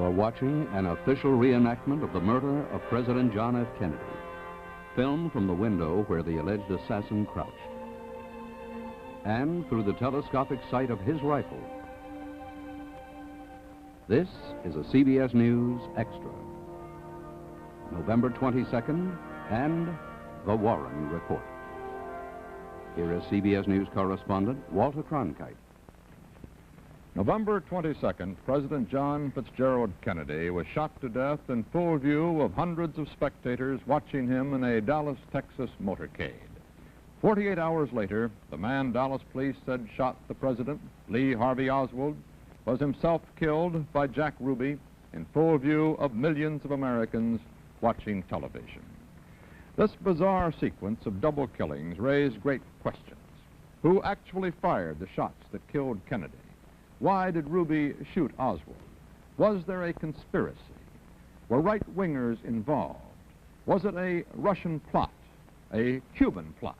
You're watching an official reenactment of the murder of President John F. Kennedy, filmed from the window where the alleged assassin crouched, and through the telescopic sight of his rifle. This is a CBS News Extra. November 22nd and the Warren Report. Here is CBS News correspondent Walter Cronkite. November 22nd, President John Fitzgerald Kennedy was shot to death in full view of hundreds of spectators watching him in a Dallas, Texas motorcade. 48 hours later, the man Dallas police said shot the president, Harvey Oswald, was himself killed by Jack Ruby in full view of millions of Americans watching television. This bizarre sequence of double killings raised great questions. Who actually fired the shots that killed Kennedy? Why did Ruby shoot Oswald? Was there a conspiracy? Were right-wingers involved? Was it a Russian plot, a Cuban plot?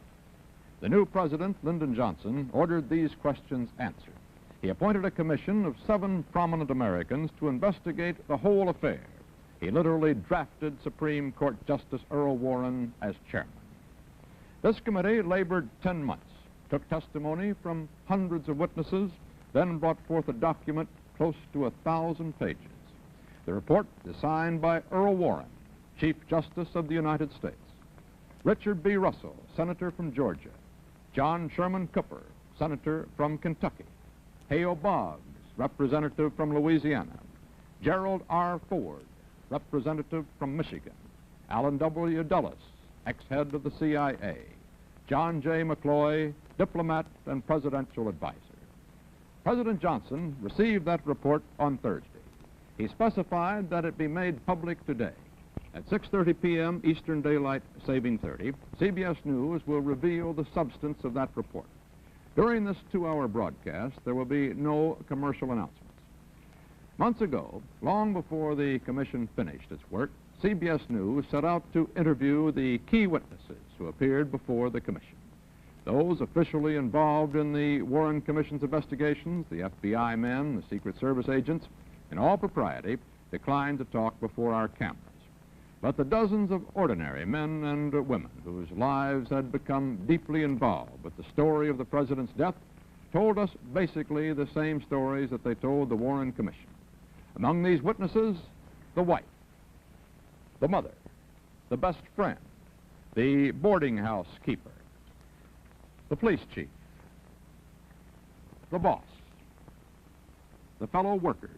The new president, Lyndon Johnson, ordered these questions answered. He appointed a commission of 7 prominent Americans to investigate the whole affair. He literally drafted Supreme Court Justice Earl Warren as chairman. This committee labored 10 months, took testimony from hundreds of witnesses, then brought forth a document close to 1,000 pages. The report is signed by Earl Warren, Chief Justice of the United States, Richard B. Russell, Senator from Georgia, John Sherman Cooper, Senator from Kentucky, Hale Boggs, Representative from Louisiana, Gerald R. Ford, Representative from Michigan, Allen W. Dulles, ex-head of the CIA, John J. McCloy, diplomat and presidential advisor. President Johnson received that report on Thursday. He specified that it be made public today. At 6:30 p.m. Eastern Daylight Saving 30, CBS News will reveal the substance of that report. During this 2-hour broadcast, there will be no commercial announcements. Months ago, long before the commission finished its work, CBS News set out to interview the key witnesses who appeared before the commission. Those officially involved in the Warren Commission's investigations, the FBI men, the Secret Service agents, in all propriety, declined to talk before our cameras. But the dozens of ordinary men and women whose lives had become deeply involved with the story of the president's death told us basically the same stories that they told the Warren Commission. Among these witnesses, the wife, the mother, the best friend, the boarding house keeper, the police chief, the boss, the fellow workers,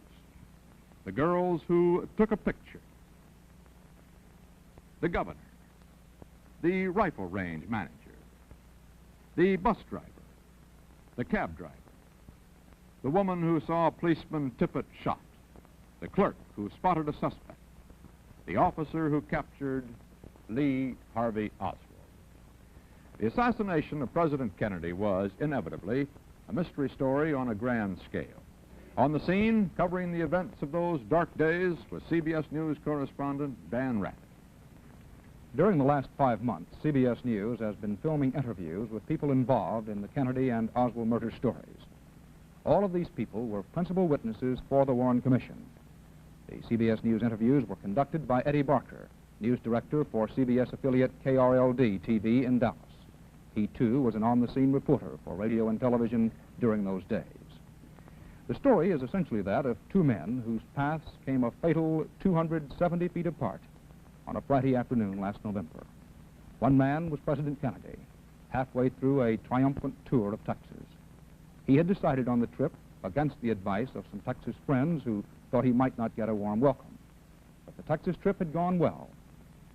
the girls who took a picture, the governor, the rifle range manager, the bus driver, the cab driver, the woman who saw policeman Tippett shot, the clerk who spotted a suspect, the officer who captured Harvey Oswald. The assassination of President Kennedy was, inevitably, a mystery story on a grand scale. On the scene, covering the events of those dark days, was CBS News correspondent Dan Rather. During the last 5 months, CBS News has been filming interviews with people involved in the Kennedy and Oswald murder stories. All of these people were principal witnesses for the Warren Commission. The CBS News interviews were conducted by Eddie Barker, news director for CBS affiliate KRLD-TV in Dallas. He, too, was an on-the-scene reporter for radio and television during those days. The story is essentially that of 2 men whose paths came a fatal 270 feet apart on a Friday afternoon last November. One man was President Kennedy, halfway through a triumphant tour of Texas. He had decided on the trip against the advice of some Texas friends who thought he might not get a warm welcome. But the Texas trip had gone well.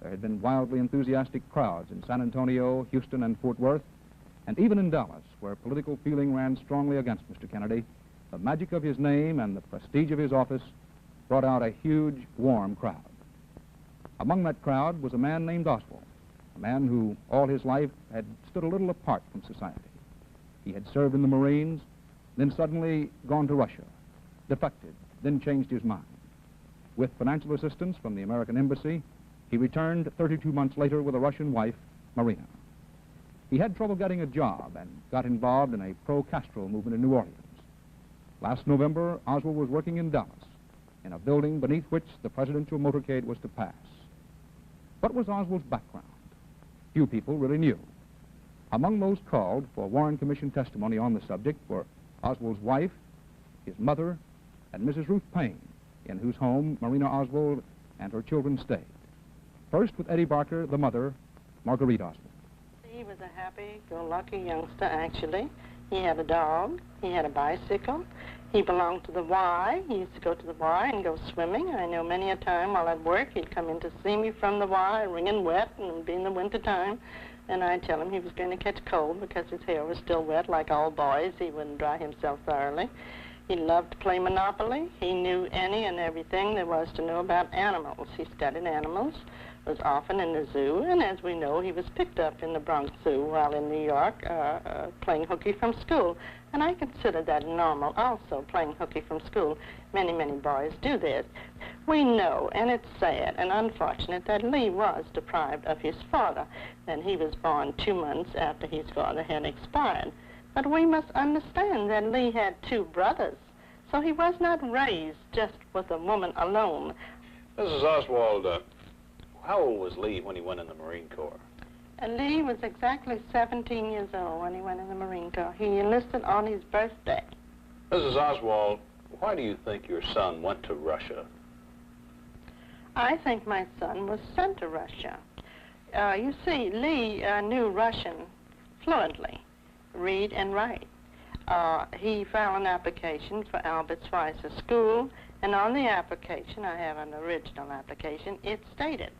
There had been wildly enthusiastic crowds in San Antonio, Houston, and Fort Worth, and even in Dallas, where political feeling ran strongly against Mr. Kennedy, the magic of his name and the prestige of his office brought out a huge, warm crowd. Among that crowd was a man named Oswald, a man who all his life had stood a little apart from society. He had served in the Marines, then suddenly gone to Russia, defected, then changed his mind. With financial assistance from the American Embassy, he returned 32 months later with a Russian wife, Marina. He had trouble getting a job and got involved in a pro-Castro movement in New Orleans. Last November, Oswald was working in Dallas in a building beneath which the presidential motorcade was to pass. What was Oswald's background? Few people really knew. Among those called for Warren Commission testimony on the subject were Oswald's wife, his mother, and Mrs. Ruth Payne, in whose home Marina Oswald and her children stayed. First with Eddie Barker, the mother, Marguerite Oswald. He was a happy-go-lucky youngster, actually. He had a dog. He had a bicycle. He belonged to the Y. He used to go to the Y and go swimming. I know many a time while at work he'd come in to see me from the Y, wringing wet, and it would be in the winter time. And I'd tell him he was going to catch cold because his hair was still wet, like all boys. He wouldn't dry himself thoroughly. He loved to play Monopoly. He knew any and everything there was to know about animals. He studied animals, was often in the zoo, and as we know, he was picked up in the Bronx Zoo while in New York playing hooky from school. And I consider that normal also, playing hooky from school. Many, many boys do this. We know, and it's sad and unfortunate, that Lee was deprived of his father, and he was born 2 months after his father had expired. But we must understand that Lee had 2 brothers, so he was not raised just with a woman alone. Mrs. Oswald, how old was Lee when he went in the Marine Corps? Lee was exactly 17 years old when he went in the Marine Corps. He enlisted on his birthday. Mrs. Oswald, why do you think your son went to Russia? I think my son was sent to Russia. You see, Lee knew Russian fluently, read and write. He filed an application for Albert Schweitzer School, and on the application, I have an original application, it stated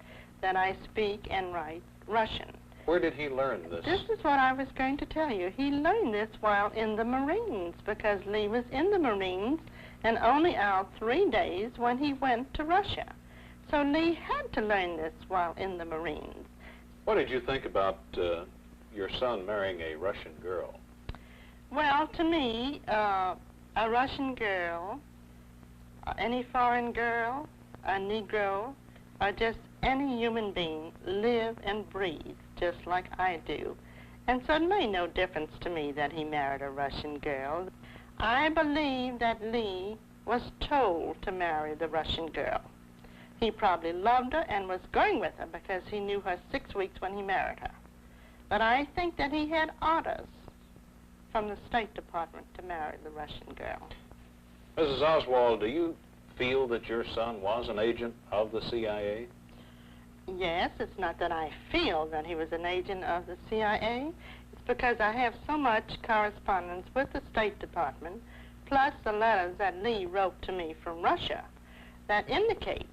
that I speak and write Russian. Where did he learn this? This is what I was going to tell you. He learned this while in the Marines, because Lee was in the Marines and only out 3 days when he went to Russia. So Lee had to learn this while in the Marines. What did you think about your son marrying a Russian girl? Well, to me, a Russian girl, any foreign girl, a Negro, or just any human being live and breathe just like I do. And so it made no difference to me that he married a Russian girl. I believe that Lee was told to marry the Russian girl. He probably loved her and was going with her because he knew her 6 weeks when he married her. But I think that he had orders from the State Department to marry the Russian girl. Mrs. Oswald, do you feel that your son was an agent of the CIA? Yes, it's not that I feel that he was an agent of the CIA. It's because I have so much correspondence with the State Department, plus the letters that Lee wrote to me from Russia, that indicates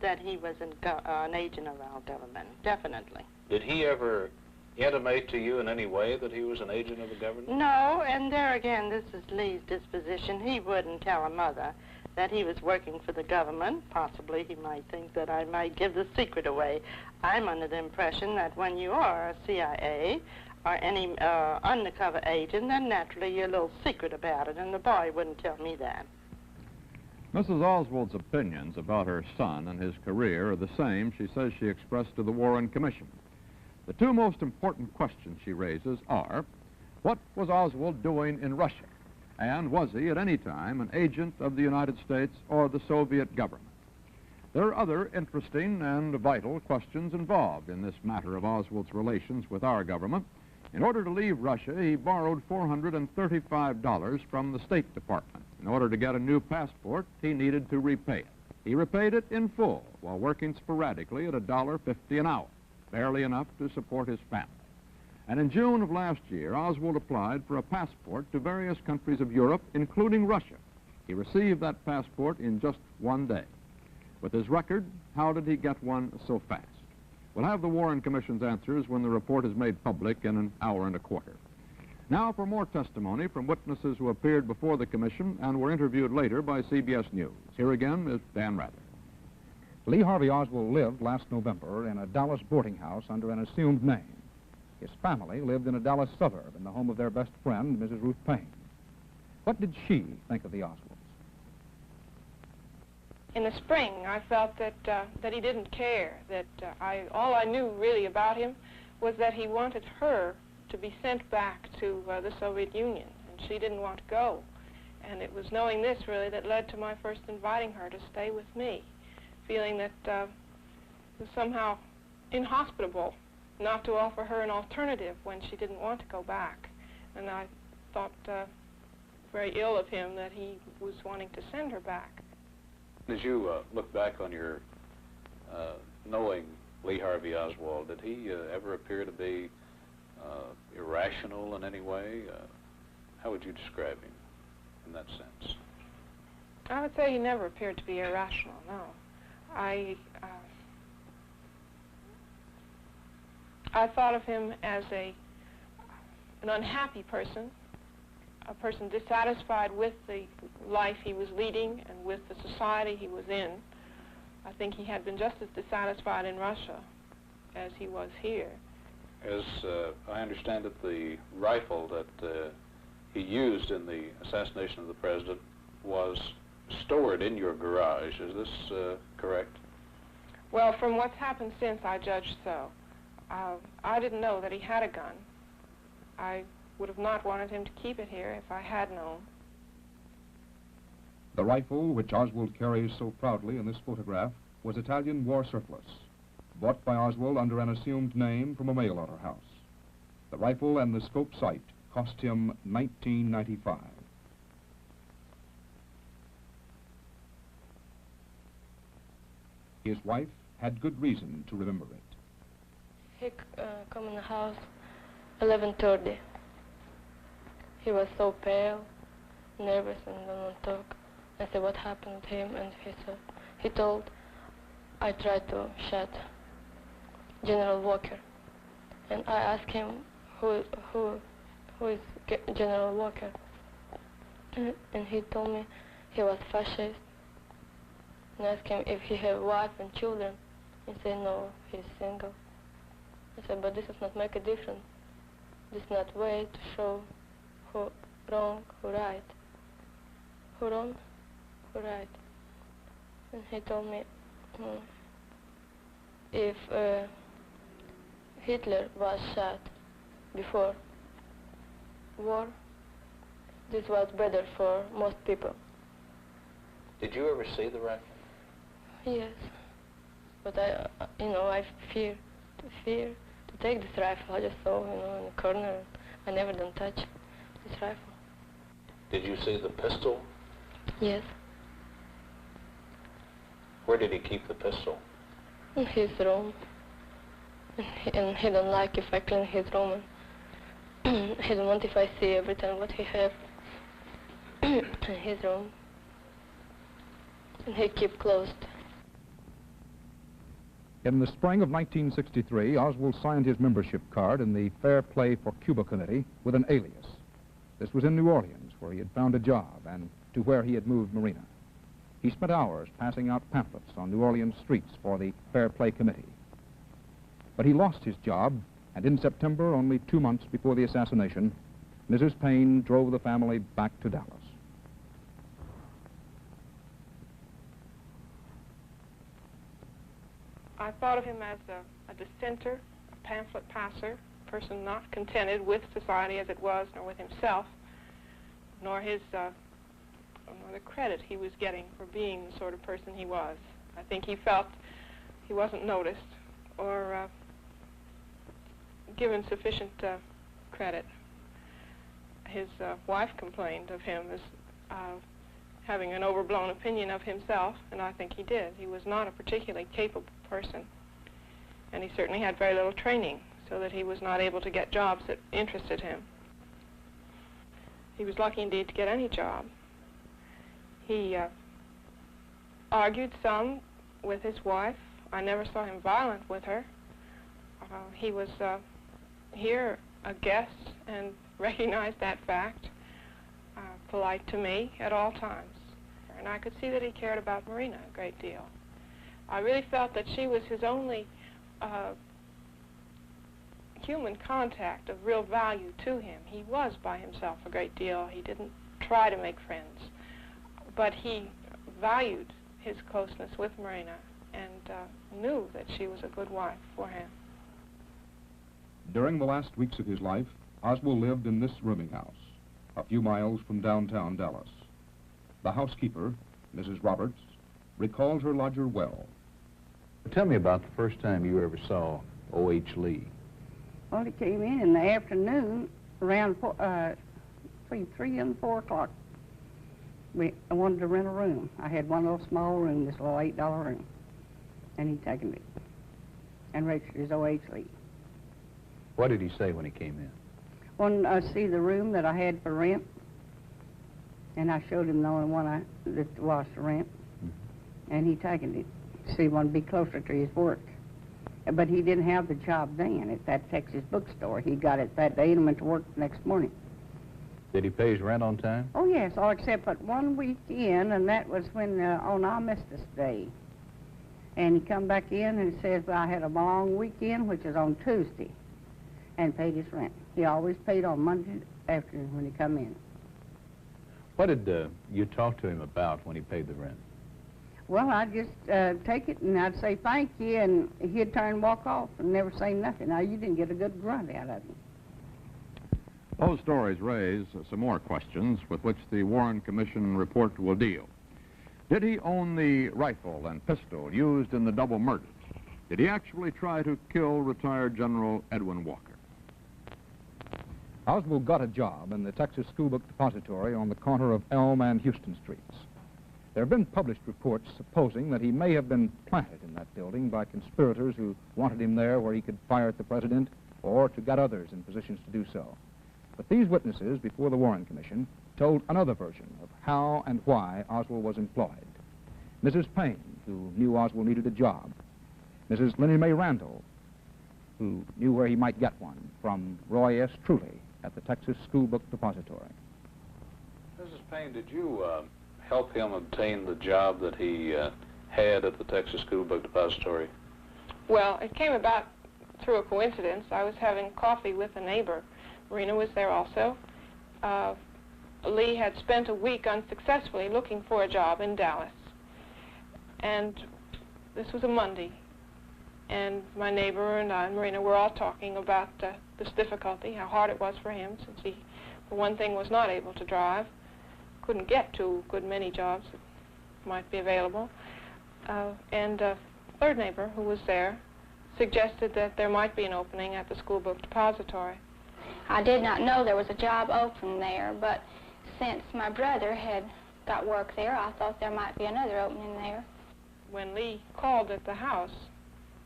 that he was an agent of our government, definitely. Did he ever intimate to you in any way that he was an agent of the government? No, and there again, this is Lee's disposition. He wouldn't tell a mother that he was working for the government. Possibly he might think that I might give the secret away. I'm under the impression that when you are a CIA or any undercover agent, then naturally you're a little secret about it, and the boy wouldn't tell me that. Mrs. Oswald's opinions about her son and his career are the same she says she expressed to the Warren Commission. The 2 most important questions she raises are, what was Oswald doing in Russia? And was he at any time an agent of the United States or the Soviet government? There are other interesting and vital questions involved in this matter of Oswald's relations with our government. In order to leave Russia, he borrowed $435 from the State Department. In order to get a new passport, he needed to repay it. He repaid it in full while working sporadically at $1.50 an hour, barely enough to support his family. And in June of last year, Oswald applied for a passport to various countries of Europe, including Russia. He received that passport in just 1 day. With his record, how did he get one so fast? We'll have the Warren Commission's answers when the report is made public in an hour and a quarter. Now for more testimony from witnesses who appeared before the Commission and were interviewed later by CBS News. Here again is Dan Rather. Lee Harvey Oswald lived last November in a Dallas boarding house under an assumed name. His family lived in a Dallas suburb in the home of their best friend, Mrs. Ruth Payne. What did she think of the Oswalds? In the spring, I felt that he didn't care, that all I knew really about him was that he wanted her to be sent back to the Soviet Union, and she didn't want to go. And it was knowing this, really, that led to my first inviting her to stay with me, feeling that it was somehow inhospitable not to offer her an alternative when she didn't want to go back. And I thought very ill of him that he was wanting to send her back. As you look back on your knowing Lee Harvey Oswald, did he ever appear to be irrational in any way? How would you describe him in that sense? I would say he never appeared to be irrational, no. I thought of him as an unhappy person, a person dissatisfied with the life he was leading and with the society he was in. I think he had been just as dissatisfied in Russia as he was here. As I understand it, the rifle that he used in the assassination of the president was stored in your garage. Is this correct? Well, from what's happened since, I judge so. I didn't know that he had a gun. I would have not wanted him to keep it here if I had known. The rifle, which Oswald carries so proudly in this photograph, was Italian war surplus, bought by Oswald under an assumed name from a mail order house. The rifle and the scope sight cost him $19.95. His wife had good reason to remember it. He come in the house 11:30. He was so pale, nervous, and didn't want to talk. I said, what happened to him? And he told, I tried to shoot General Walker. And I asked him, who is General Walker? And he told me he was fascist. And I asked him if he had wife and children. He said, no, he's single. I said, but this does not make a difference. This is not way to show who wrong, who right. Who wrong, who right. And he told me, if Hitler was shot before war, this was better for most people. Did you ever see the rifle? Yes, but I fear to take this rifle. I just saw, in the corner. I never done touch this rifle. Did you see the pistol? Yes. Where did he keep the pistol? In his room. And he don't like if I clean his room. And he don't want if I see every time what he have in his room. And he keep closed. In the spring of 1963, Oswald signed his membership card in the Fair Play for Cuba Committee with an alias. This was in New Orleans, where he had found a job, and to where he had moved Marina. He spent hours passing out pamphlets on New Orleans streets for the Fair Play Committee. But he lost his job, and in September, only 2 months before the assassination, Mrs. Payne drove the family back to Dallas. I thought of him as a dissenter, a pamphlet passer, a person not contented with society as it was, nor with himself, nor nor the credit he was getting for being the sort of person he was. I think he felt he wasn't noticed or given sufficient credit. His wife complained of him as having an overblown opinion of himself, and I think he did. He was not a particularly capable person, and he certainly had very little training, so that he was not able to get jobs that interested him. He was lucky indeed to get any job. He argued some with his wife. I never saw him violent with her. He was here a guest and recognized that fact, polite to me at all times. And I could see that he cared about Marina a great deal. I really felt that she was his only human contact of real value to him. He was by himself a great deal. He didn't try to make friends, but he valued his closeness with Marina and knew that she was a good wife for him. During the last weeks of his life, Oswald lived in this rooming house, a few miles from downtown Dallas. The housekeeper, Mrs. Roberts, recalled her lodger well. Tell me about the first time you ever saw O.H. Lee. Well, he came in the afternoon around between 3 and 4 o'clock. I wanted to rent a room. I had one little small room, this little $8 room. And he taken it and registered as O.H. Lee. What did he say when he came in? Wanted to see the room that I had for rent. And I showed him the only one that was for rent. And he taken it. See, he wanted to be closer to his work. But he didn't have the job then at that Texas bookstore. He got it that day and went to work the next morning. Did he pay his rent on time? Oh, yes, all except but one weekend, and that was when on Armistice Day. And he come back in and says, well, I had a long weekend, which is on Tuesday, and paid his rent. He always paid on Monday afternoon when he come in. What did you talk to him about when he paid the rent? Well, I'd just take it, and I'd say thank you, and he'd turn and walk off and never say nothing. Now, you didn't get a good grunt out of him. Those stories raise some more questions with which the Warren Commission report will deal. Did he own the rifle and pistol used in the double murders? Did he actually try to kill retired General Edwin Walker? Oswald got a job in the Texas School Book Depository on the corner of Elm and Houston Streets. There have been published reports supposing that he may have been planted in that building by conspirators who wanted him there where he could fire at the president or to get others in positions to do so. But these witnesses before the Warren Commission told another version of how and why Oswald was employed. Mrs. Payne, who knew Oswald needed a job. Mrs. Linnie Mae Randall, who knew where he might get one from Roy S. Truly at the Texas School Book Depository. Mrs. Payne, did you help him obtain the job that he had at the Texas School Book Depository? Well, it came about through a coincidence. I was having coffee with a neighbor. Marina was there also. Lee had spent a week unsuccessfully looking for a job in Dallas. And this was a Monday. And my neighbor and I, Marina, were all talking about this difficulty, how hard it was for him, since he, for one thing, was not able to drive, couldn't get to a good many jobs that might be available. And a third neighbor who was there suggested that there might be an opening at the School Book Depository. I did not know there was a job open there, but since my brother had got work there, I thought there might be another opening there. When Lee called at the house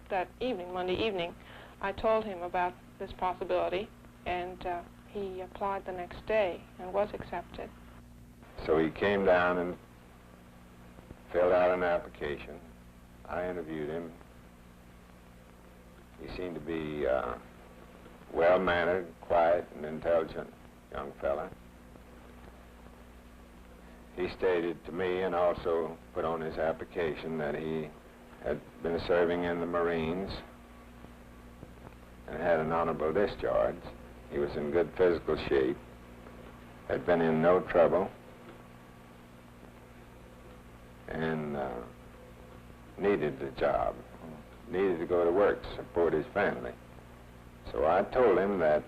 that evening, Monday evening, I told him about this possibility, and he applied the next day and was accepted. So he came down and filled out an application. I interviewed him. He seemed to be well-mannered, quiet, and intelligent young fella. He stated to me and also put on his application that he had been serving in the Marines and had an honorable discharge. He was in good physical shape, had been in no trouble, and needed the job, needed to go to work to support his family. So I told him that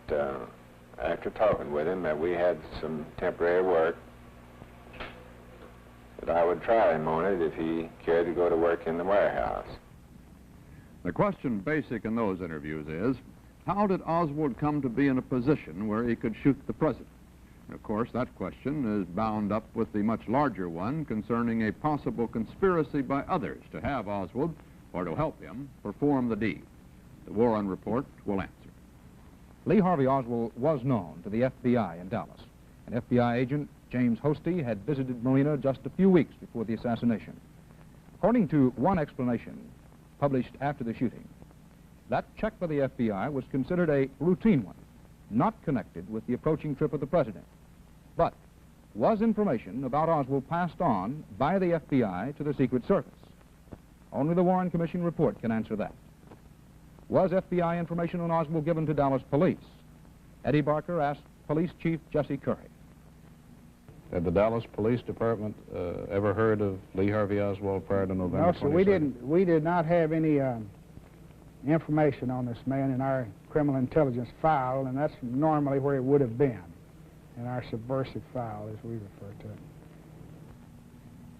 after talking with him that we had some temporary work, that I would try him on it if he cared to go to work in the warehouse. The question basic in those interviews is, how did Oswald come to be in a position where he could shoot the president? And of course, that question is bound up with the much larger one concerning a possible conspiracy by others to have Oswald, or to help him, perform the deed. The Warren report will answer. Lee Harvey Oswald was known to the FBI in Dallas. An FBI agent, James Hosty, had visited Marina just a few weeks before the assassination. According to one explanation published after the shooting, that check by the FBI was considered a routine one, not connected with the approaching trip of the president. But was information about Oswald passed on by the FBI to the Secret Service? Only the Warren Commission report can answer that. Was FBI information on Oswald given to Dallas police? Eddie Barker asked Police Chief Jesse Curry. Had the Dallas Police Department ever heard of Lee Harvey Oswald prior to November 22nd? No, sir, we did not have any information on this man in our criminal intelligence file, and that's normally where it would have been, in our subversive file, as we refer to it.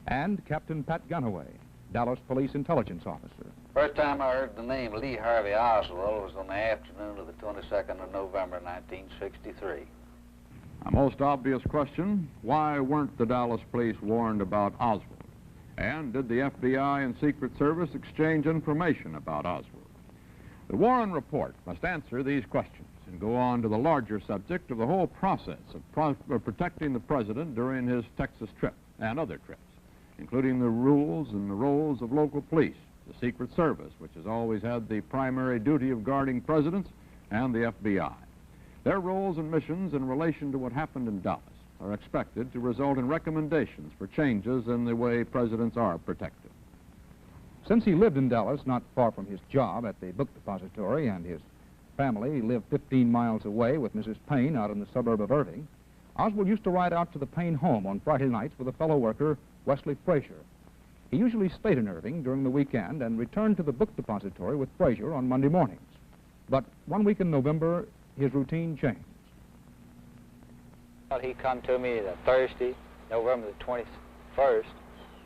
and Captain Pat Gunaway, Dallas Police Intelligence Officer. First time I heard the name Lee Harvey Oswald was on the afternoon of the 22nd of November, 1963. A most obvious question, why weren't the Dallas police warned about Oswald? And did the FBI and Secret Service exchange information about Oswald? The Warren Report must answer these questions and go on to the larger subject of the whole process of protecting the president during his Texas trip and other trips, including the rules and the roles of local police, the Secret Service, which has always had the primary duty of guarding presidents, and the FBI. Their roles and missions in relation to what happened in Dallas are expected to result in recommendations for changes in the way presidents are protected. Since he lived in Dallas, not far from his job at the book depository, and his family lived 15 miles away with Mrs. Payne out in the suburb of Irving, Oswald used to ride out to the Payne home on Friday nights with a fellow worker, Wesley Frazier. He usually stayed in Irving during the weekend and returned to the book depository with Frazier on Monday mornings. But one week in November, his routine changed. Well, he come to me Thursday, November the 21st,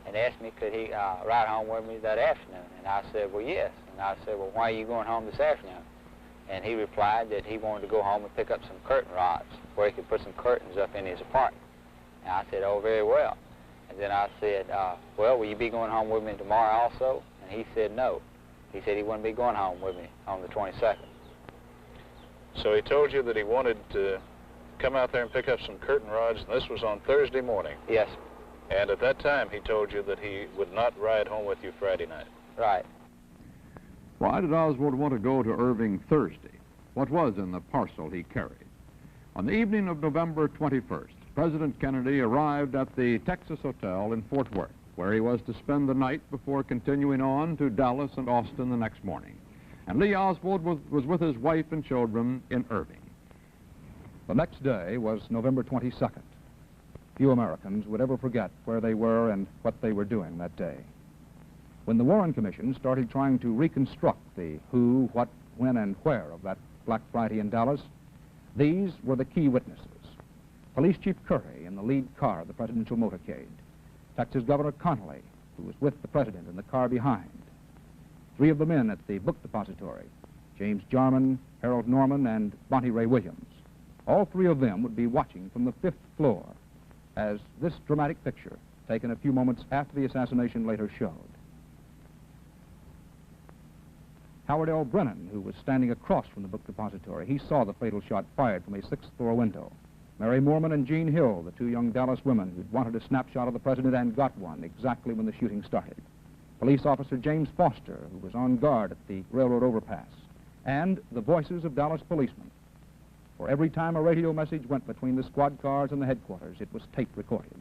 and asked me could he ride home with me that afternoon. And I said, well, yes. And I said, well, why are you going home this afternoon? And he replied that he wanted to go home and pick up some curtain rods where he could put some curtains up in his apartment. And I said, oh, very well. And then I said, well, will you be going home with me tomorrow also? And he said no. He said he wouldn't be going home with me on the 22nd. So he told you that he wanted to come out there and pick up some curtain rods, and this was on Thursday morning? Yes. And at that time he told you that he would not ride home with you Friday night? Right. Why did Oswald want to go to Irving Thursday? What was in the parcel he carried? On the evening of November 21st, President Kennedy arrived at the Texas Hotel in Fort Worth, where he was to spend the night before continuing on to Dallas and Austin the next morning. And Lee Oswald was with his wife and children in Irving. The next day was November 22nd. Few Americans would ever forget where they were and what they were doing that day. When the Warren Commission started trying to reconstruct the who, what, when, and where of that Black Friday in Dallas, these were the key witnesses. Police Chief Curry in the lead car of the presidential motorcade. Texas Governor Connolly, who was with the president in the car behind. Three of the men at the book depository, James Jarman, Harold Norman, and Monty Ray Williams. All three of them would be watching from the 5th floor as this dramatic picture, taken a few moments after the assassination, later showed. Howard L. Brennan, who was standing across from the book depository, he saw the fatal shot fired from a 6th floor window. Mary Moorman and Jean Hill, the two young Dallas women who'd wanted a snapshot of the president and got one exactly when the shooting started. Police Officer James Foster, who was on guard at the railroad overpass. And the voices of Dallas policemen. For every time a radio message went between the squad cars and the headquarters, it was tape recorded.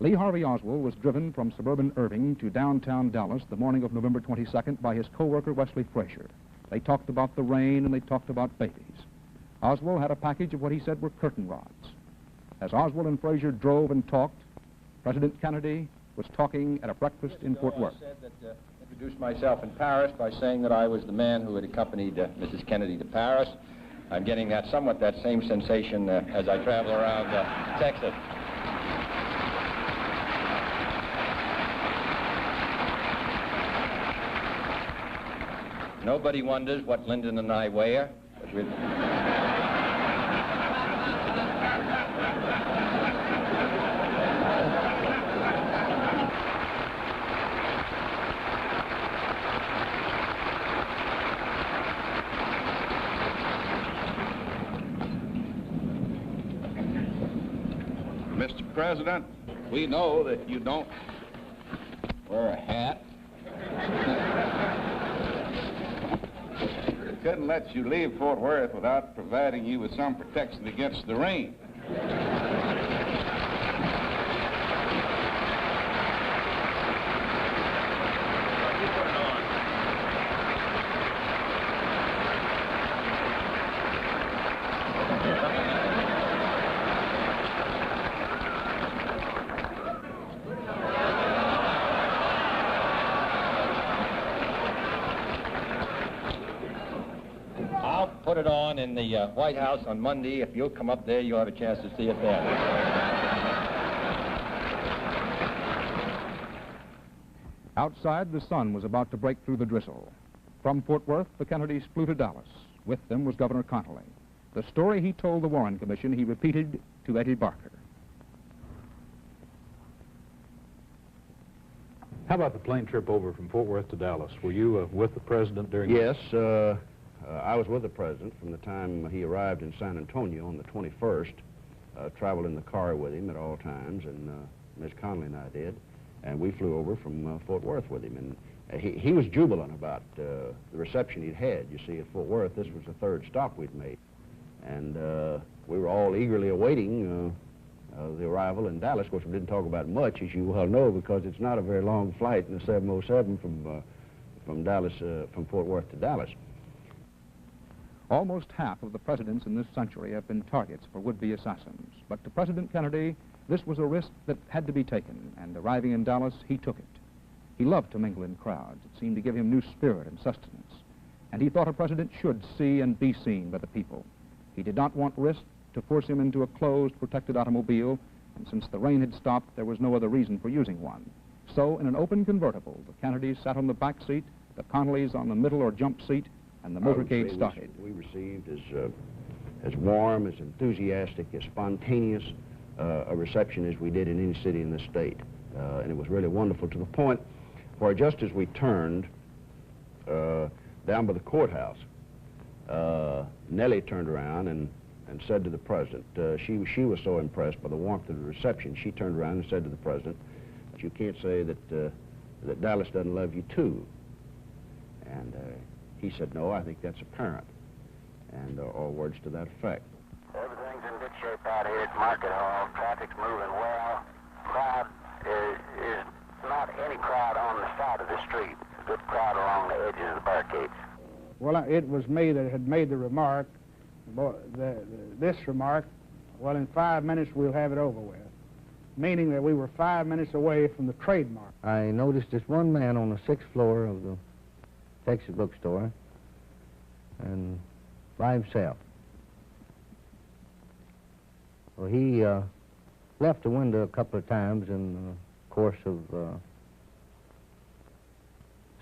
Lee Harvey Oswald was driven from suburban Irving to downtown Dallas the morning of November 22nd by his co-worker Wesley Frazier. They talked about the rain and they talked about babies. Oswald had a package of what he said were curtain rods. As Oswald and Frazier drove and talked, President Kennedy was talking at a breakfast in Fort Worth. I said introduced myself in Paris by saying that I was the man who had accompanied Mrs. Kennedy to Paris. I'm getting that same sensation as I travel around Texas. Nobody wonders what Lyndon and I wear, but with... Mr. President, we know that you don't wear a hat. We couldn't let you leave Fort Worth without providing you with some protection against the rain. Put it on in the White House on Monday. If you'll come up there, you'll have a chance to see it then. Outside, the sun was about to break through the drizzle. From Fort Worth, the Kennedys flew to Dallas. With them was Governor Connolly. The story he told the Warren Commission, he repeated to Eddie Barker. How about the plane trip over from Fort Worth to Dallas? Were you with the president during Yes, I was with the president from the time he arrived in San Antonio on the 21st. Traveled in the car with him at all times, and Miss Connolly and I did. And we flew over from Fort Worth with him. And he was jubilant about the reception he'd had. You see, at Fort Worth, this was the third stop we'd made. And we were all eagerly awaiting the arrival in Dallas. Of course, we didn't talk about much, as you well know, because it's not a very long flight in the 707 from Fort Worth to Dallas. Almost half of the presidents in this century have been targets for would-be assassins. But to President Kennedy, this was a risk that had to be taken, and arriving in Dallas, he took it. He loved to mingle in crowds. It seemed to give him new spirit and sustenance. And he thought a president should see and be seen by the people. He did not want risk to force him into a closed, protected automobile, and since the rain had stopped, there was no other reason for using one. So, in an open convertible, the Kennedys sat on the back seat, the Connollys on the middle or jump seat, and the motorcade started. We received as warm, as enthusiastic, as spontaneous a reception as we did in any city in the state. And it was really wonderful, to the point where just as we turned down by the courthouse, Nellie turned around and said to the president, she was so impressed by the warmth of the reception, she turned around and said to the president, "You can't say that Dallas doesn't love you too." And he said, "No, I think that's apparent," and or words to that effect. Everything's in good shape out here at Market Hall. Traffic's moving well. Crowd is not any crowd on the side of the street. It's a good crowd along the edges of the barricades. Well, it was me that had made the remark, this remark, well, in 5 minutes we'll have it over with, meaning that we were 5 minutes away from the trademark. I noticed this one man on the 6th floor of the Texas bookstore, and by himself. Well, he left the window a couple of times in the course of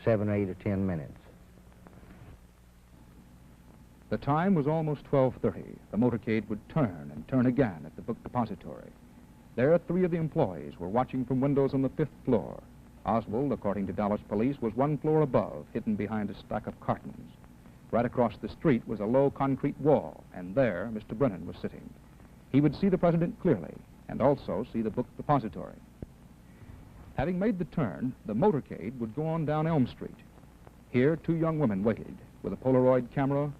7, 8, or 10 minutes. The time was almost 12:30. The motorcade would turn and turn again at the book depository. There, 3 of the employees were watching from windows on the 5th floor. Oswald, according to Dallas police, was 1 floor above, hidden behind a stack of cartons. Right across the street was a low concrete wall, and there Mr. Brennan was sitting. He would see the president clearly, and also see the book depository. Having made the turn, the motorcade would go on down Elm Street. Here, 2 young women waited with a Polaroid camera,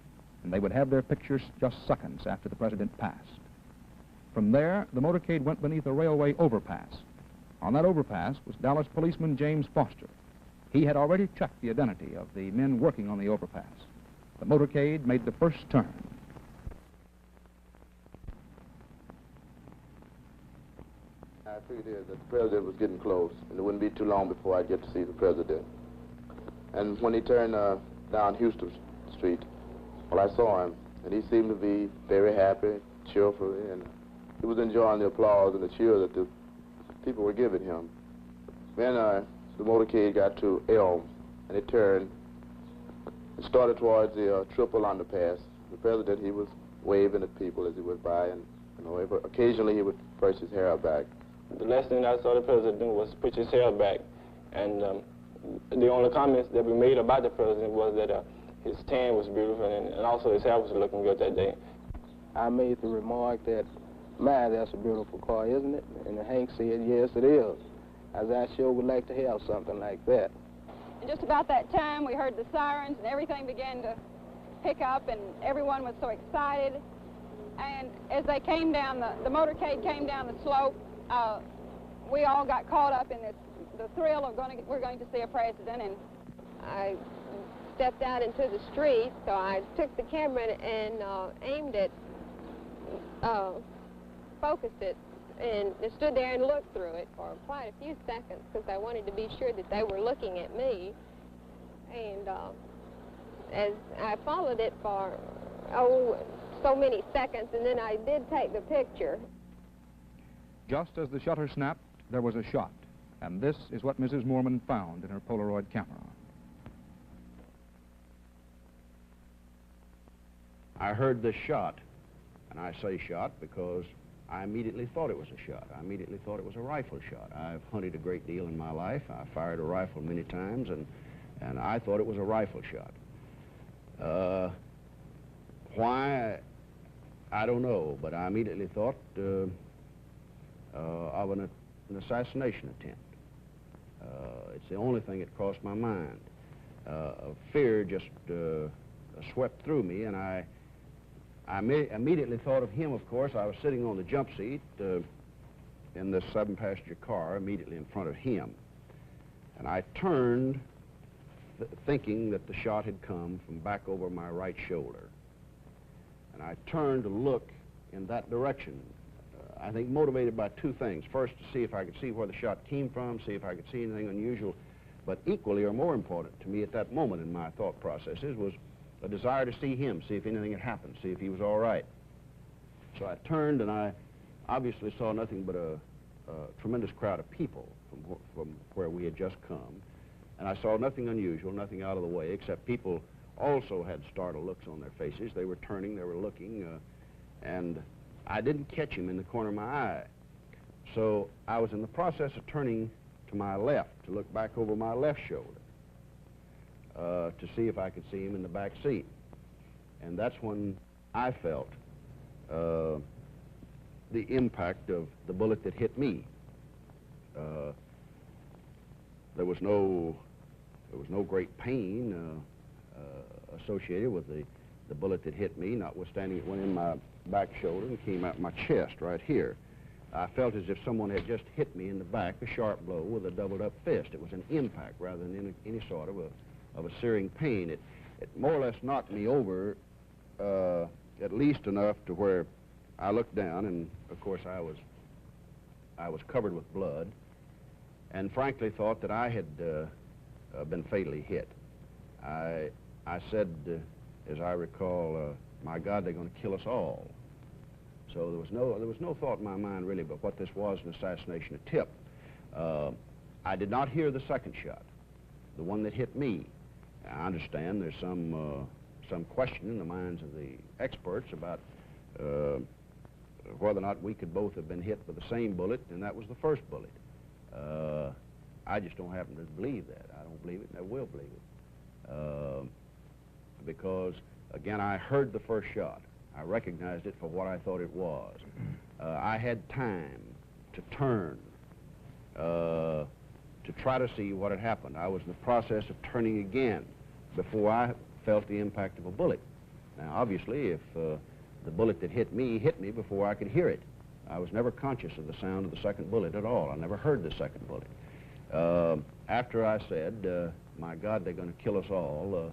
and they would have their pictures just seconds after the president passed. From there, the motorcade went beneath a railway overpass. On that overpass was Dallas policeman James Foster. He had already checked the identity of the men working on the overpass. The motorcade made the first turn. I figured that the president was getting close, and it wouldn't be too long before I'd get to see the president. And when he turned down Houston Street, well, I saw him, and he seemed to be very happy, cheerful, and he was enjoying the applause and the cheer that the people were giving him. Then the motorcade got to Elm, and it turned and started towards the triple underpass. The president, he was waving at people as he went by, and occasionally he would brush his hair back. The last thing I saw the president do was push his hair back, and the only comments that we made about the president was that his tan was beautiful, and also his hair was looking good that day. I made the remark that, "Man, that's a beautiful car, isn't it?" And Hank said, "Yes, it is." As I sure would like to have something like that. And just about that time, we heard the sirens, and everything began to pick up, and everyone was so excited. And as they came down, the motorcade came down the slope, we all got caught up in the thrill of we're going to see a president. And I stepped out into the street, so I took the camera and aimed it, focused it, and stood there and looked through it for quite a few seconds because I wanted to be sure that they were looking at me. And as I followed it for so many seconds, and then I did take the picture. Just as the shutter snapped, there was a shot, and this is what Mrs. Moorman found in her Polaroid camera. I heard this shot, and I say shot because I immediately thought it was a shot. I immediately thought it was a rifle shot. I've hunted a great deal in my life. I fired a rifle many times, and I thought it was a rifle shot. Why, I don't know, but I immediately thought of an assassination attempt. It's the only thing that crossed my mind. Fear just swept through me, and I immediately thought of him, of course. I was sitting on the jump seat in this 7-passenger car immediately in front of him. And I turned thinking that the shot had come from back over my right shoulder. And I turned to look in that direction, I think motivated by two things. First, to see if I could see where the shot came from, see if I could see anything unusual. But equally or more important to me at that moment in my thought processes was a desire to see him, see if anything had happened, see if he was all right. So I turned, and I obviously saw nothing but a tremendous crowd of people from where we had just come. And I saw nothing unusual, nothing out of the way, except people also had startled looks on their faces. They were turning, they were looking, and I didn't catch him in the corner of my eye. So I was in the process of turning to my left, to look back over my left shoulder, to see if I could see him in the back seat. And that's when I felt the impact of the bullet that hit me. There was no great pain associated with the bullet that hit me, notwithstanding it went in my back shoulder and came out my chest right here. I felt as if someone had just hit me in the back, a sharp blow with a doubled-up fist. It was an impact rather than any sort of a searing pain. It more or less knocked me over at least enough to where I looked down, and of course I was covered with blood, and frankly thought that I had been fatally hit. I said, as I recall, my God, they're going to kill us all. So there was no thought in my mind really but what this was, an assassination attempt. I did not hear the second shot, the one that hit me. I understand there's some question in the minds of the experts about whether or not we could both have been hit with the same bullet, and that was the first bullet. I just don't happen to believe that. I don't believe it, and I will believe it. Because, again, I heard the first shot. I recognized it for what I thought it was. I had time to turn, to try to see what had happened. I was in the process of turning again before I felt the impact of a bullet. Now, obviously, if the bullet that hit me before I could hear it. I was never conscious of the sound of the second bullet at all. I never heard the second bullet. After I said, my God, they're going to kill us all,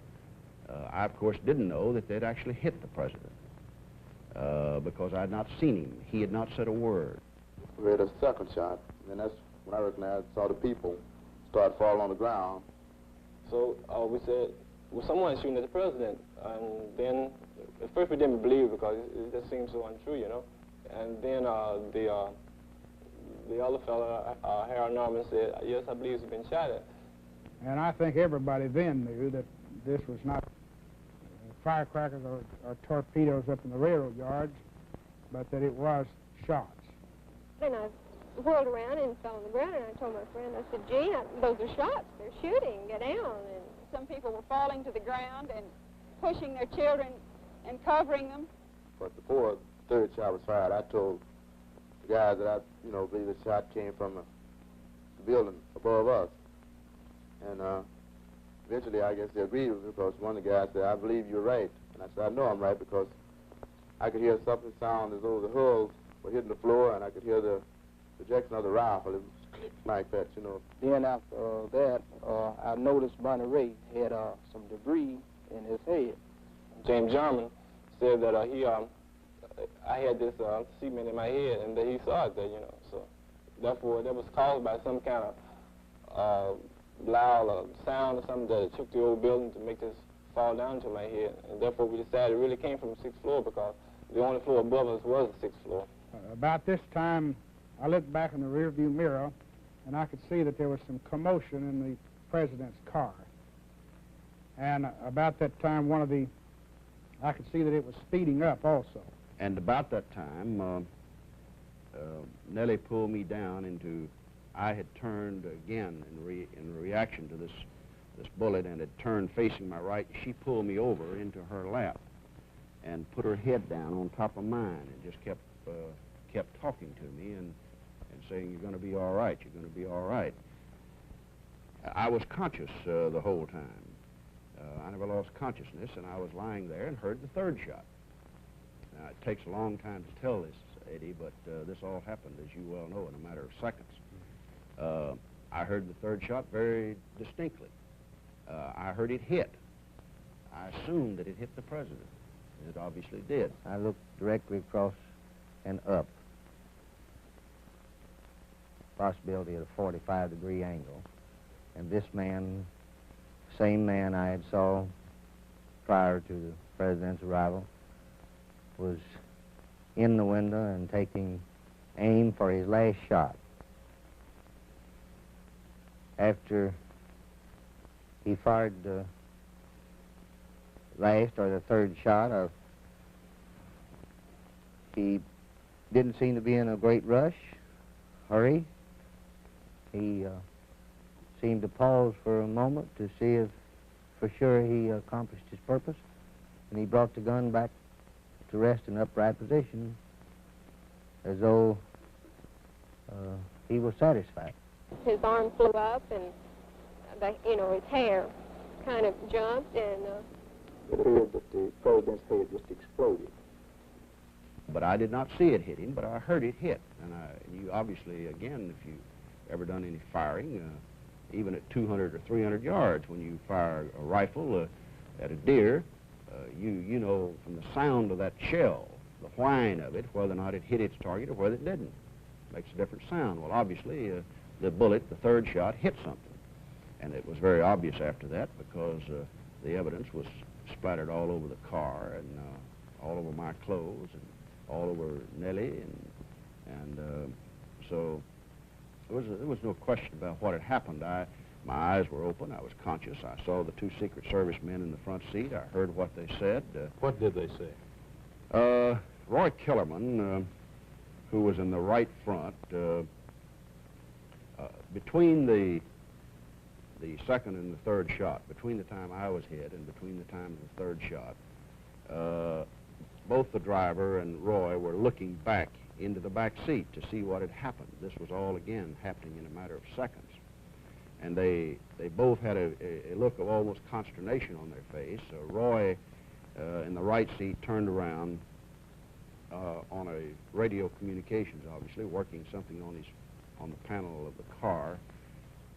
I, of course, didn't know that they'd actually hit the president because I had not seen him. He had not said a word. We had a second shot, and that's when I recognized, saw the people start falling on the ground. So we said, well, someone's shooting at the president. And then, at first we didn't believe it because it just seemed so untrue, you know. And then the other fellow, Harold Norman, said, yes, I believe he's been shot at. And I think everybody then knew that this was not firecrackers or torpedoes up in the railroad yards, but that it was shots. Then I whirled around and fell on the ground, and I told my friend, I said, gee, those are shots. They're shooting. Get down. And some people were falling to the ground and pushing their children and covering them. But before the third shot was fired, I told the guys that I, believe the shot came from the building above us. And eventually, I guess they agreed with me because one of the guys said, I believe you're right. And I said, I know I'm right because I could hear something sound as though the hulls were hitting the floor, and I could hear the ejection of the rifle. It was click like that, Then after that, I noticed Bonnie Ray had some debris in his head. James Jarman said that I had this cement in my head, and that he saw it there, So therefore, that was caused by some kind of loud sound or something that shook the old building to make this fall down into my head. And therefore, we decided it really came from the 6th floor because the only floor above us was the 6th floor. About this time, I looked back in the rearview mirror, and I could see that there was some commotion in the president's car. And about that time, I could see that it was speeding up also. And about that time, Nellie pulled me down into, I had turned again in reaction to this bullet and had turned facing my right. She pulled me over into her lap and put her head down on top of mine and just kept talking to me and saying, "You're going to be all right, you're going to be all right." I was conscious the whole time. I never lost consciousness, and I was lying there and heard the third shot. Now, it takes a long time to tell this, Eddie, but this all happened, as you well know, in a matter of seconds. I heard the third shot very distinctly. I heard it hit. I assumed that it hit the president. It obviously did. I looked directly across and up. Possibility at a 45-degree angle. And this man, same man I had saw prior to the president's arrival, was in the window and taking aim for his last shot. After he fired the last or the third shot, he didn't seem to be in a great rush, hurry. He seemed to pause for a moment to see if for sure he accomplished his purpose, and he brought the gun back to rest in upright position as though he was satisfied. His arm flew up, and his hair kind of jumped, and it appeared that the president's head just exploded. But I did not see it hit him, but I heard it hit. And you obviously, again, if you've ever done any firing, even at 200 or 300 yards, when you fire a rifle at a deer, you know from the sound of that shell, the whine of it, whether or not it hit its target or whether it didn't. It makes a different sound. Well, obviously, the bullet, the third shot, hit something. And it was very obvious after that because the evidence was splattered all over the car and all over my clothes and all over Nellie. And so there was no question about what had happened. My eyes were open. I was conscious. I saw the two Secret Service men in the front seat. I heard what they said. What did they say? Roy Kellerman, who was in the right front, between the second and the third shot, between the time I was hit and between the time of the third shot, both the driver and Roy were looking back into the back seat to see what had happened. This was all, again, happening in a matter of seconds. And they both had a look of almost consternation on their face. Roy, in the right seat, turned around on a radio communications, obviously, working something on the panel of the car,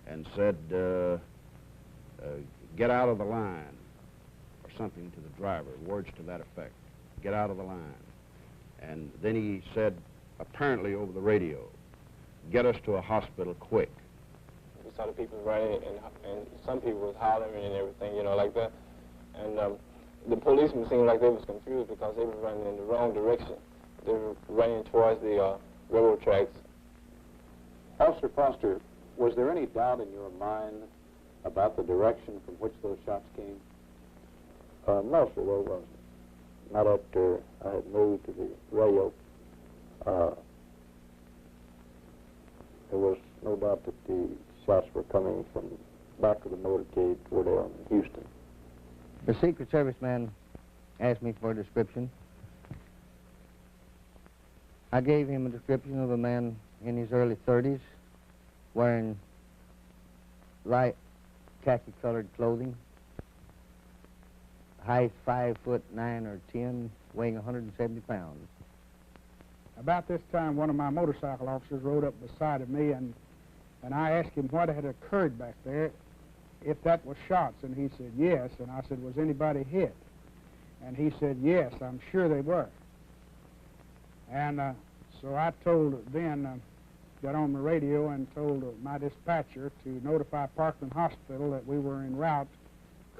and said, "Get out of the line," or something to the driver, words to that effect. "Get out of the line." And then he said, apparently over the radio, "Get us to a hospital quick." We saw the people running, and some people was hollering and everything, like that. And the policemen seemed like they was confused because they were running in the wrong direction. They were running towards the railroad tracks. Officer Foster, was there any doubt in your mind about the direction from which those shots came? No, sir, there wasn't. Not after I had moved to the rail. There was no doubt that the shots were coming from back of the motorcade toward Elm in Houston. The Secret Service man asked me for a description. I gave him a description of a man in his early 30s, wearing light khaki-colored clothing, height 5'9" or 10", weighing 170 pounds. About this time, one of my motorcycle officers rode up beside of me, and I asked him what had occurred back there, if that was shots, and he said yes, and I said, "Was anybody hit?" And he said, "Yes, I'm sure they were." And so I got on the radio and told my dispatcher to notify Parkland Hospital that we were en route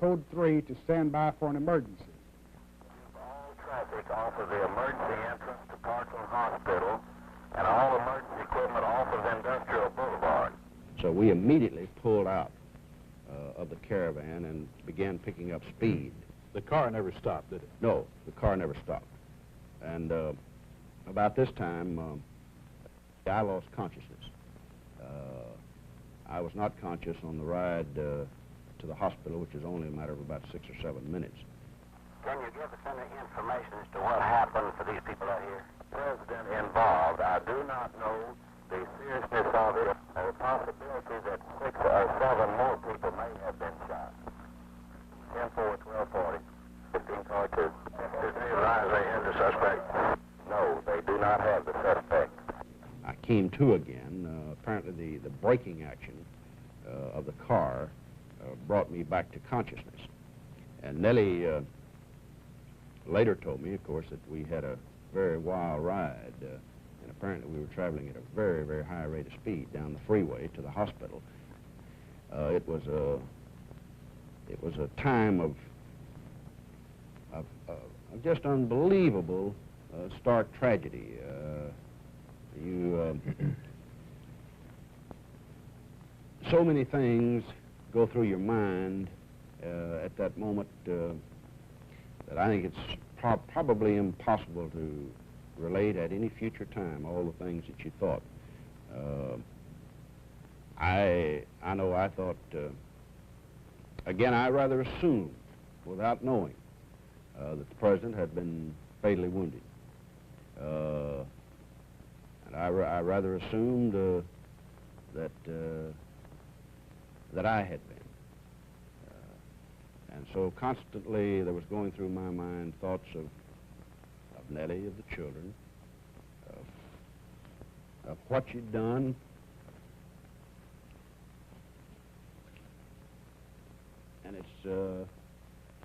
code 3 to stand by for an emergency. All traffic off of the emergency entrance to Parkland Hospital and all emergency equipment off of Industrial Boulevard. So we immediately pulled out of the caravan and began picking up speed. The car never stopped, did it? No, the car never stopped. And about this time, I lost consciousness. I was not conscious on the ride to the hospital, which is only a matter of about 6 or 7 minutes. Can you give us any information as to what happened for these people out here? President involved. I do not know the seriousness of it, or the possibility that 6 or 7 more people may have been shot. 10-4, 12-40, 15 cartridges. Did they advise they had the suspect? No, they do not have the suspect. I came to again. Apparently the braking action of the car brought me back to consciousness. And Nellie later told me, of course, that we had a very wild ride, and apparently we were traveling at a very, very high rate of speed down the freeway to the hospital. It was a time of just unbelievable stark tragedy. So many things go through your mind at that moment that I think it's probably impossible to relate at any future time, all the things that you thought. I know I thought, again, I rather assumed, without knowing, that the president had been fatally wounded. And I rather assumed that I had been. And so constantly there was going through my mind thoughts of Nellie, of the children, of what you'd done, and it's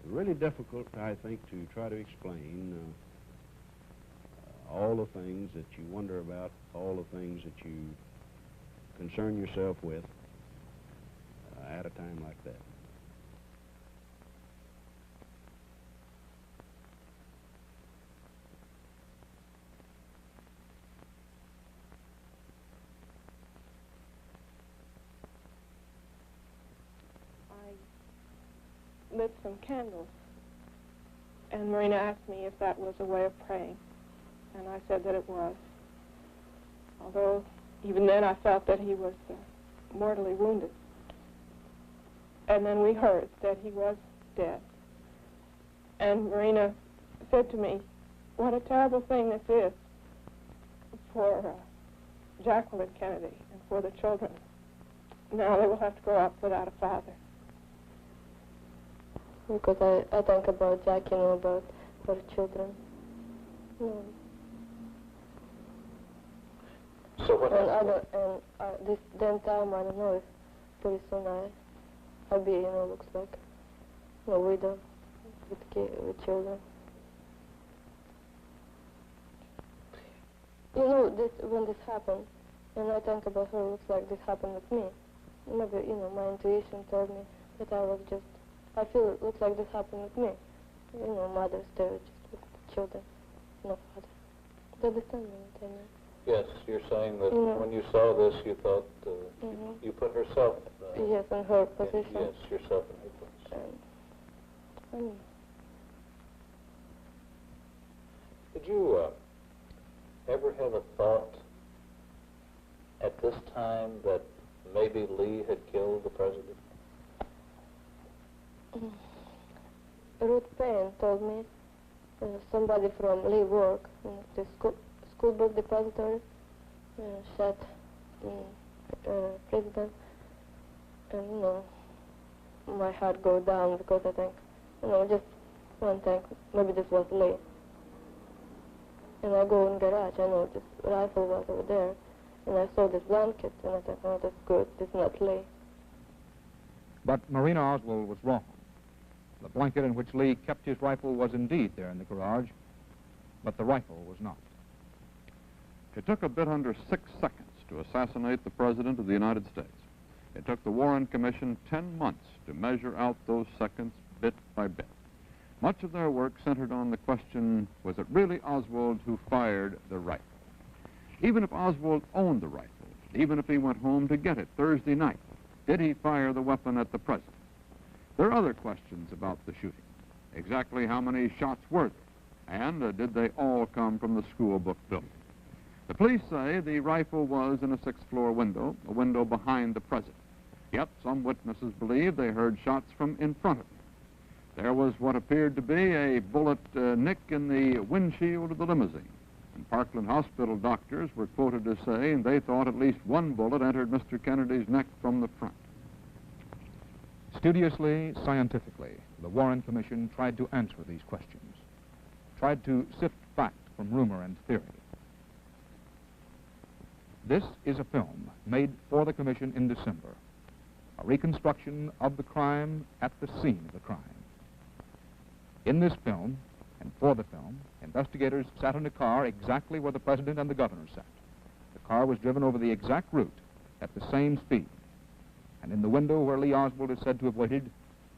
really difficult, I think, to try to explain all the things that you wonder about, all the things that you concern yourself with at a time like that. I lit some candles, and Marina asked me if that was a way of praying, and I said that it was. Although even then I felt that he was mortally wounded. And then we heard that he was dead. And Marina said to me, what a terrible thing this is for Jacqueline Kennedy and for the children. Now they will have to grow up without a father. Because I think about Jack, about her children. So what this then time, I don't know if pretty soon I'll be, looks like a widow with children. When this happened, and I think about her, looks like this happened with me. Maybe, my intuition told me that I feel it looks like this happened with me. Mothers there just with children, no father. Do you understand me what I mean? Yes, you're saying that when you saw this, you thought you put herself. Yes, in her position. Yes, yourself in her place. Did you ever have a thought at this time that maybe Lee had killed the president? Ruth Payne told me somebody from Lee work in the school book depository shot president, and my heart go down because I think just one thing, maybe this was Lee. And I go in garage, I know this rifle was over there, and I saw this blanket, and I thought, oh, that's good, this is not Lee. But Marina Oswald was wrong. The blanket in which Lee kept his rifle was indeed there in the garage, but the rifle was not. It took a bit under 6 seconds to assassinate the President of the United States. It took the Warren Commission 10 months to measure out those seconds bit by bit. Much of their work centered on the question, was it really Oswald who fired the rifle? Even if Oswald owned the rifle, even if he went home to get it Thursday night, did he fire the weapon at the president? There are other questions about the shooting. Exactly how many shots were there? And did they all come from the school book building? The police say the rifle was in a sixth-floor window, a window behind the president. Yet some witnesses believe they heard shots from in front of him. There was what appeared to be a bullet nick in the windshield of the limousine. And Parkland Hospital doctors were quoted as saying they thought at least one bullet entered Mr. Kennedy's neck from the front. Studiously, scientifically, the Warren Commission tried to answer these questions, tried to sift fact from rumor and theory. This is a film made for the Commission in December, a reconstruction of the crime at the scene of the crime. In this film, and for the film, investigators sat in a car exactly where the president and the governor sat. The car was driven over the exact route at the same speed. And in the window where Lee Oswald is said to have waited,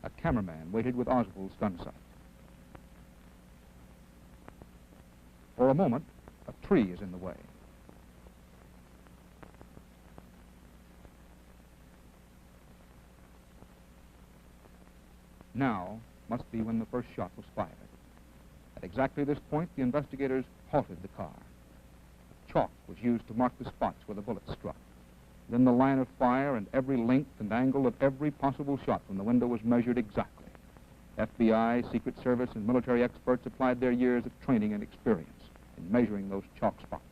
a cameraman waited with Oswald's gun sight. For a moment, a tree is in the way. Now must be when the first shot was fired. At exactly this point, the investigators halted the car. Chalk was used to mark the spots where the bullet struck. Then the line of fire and every length and angle of every possible shot from the window was measured exactly. FBI, Secret Service, and military experts applied their years of training and experience in measuring those chalk spots.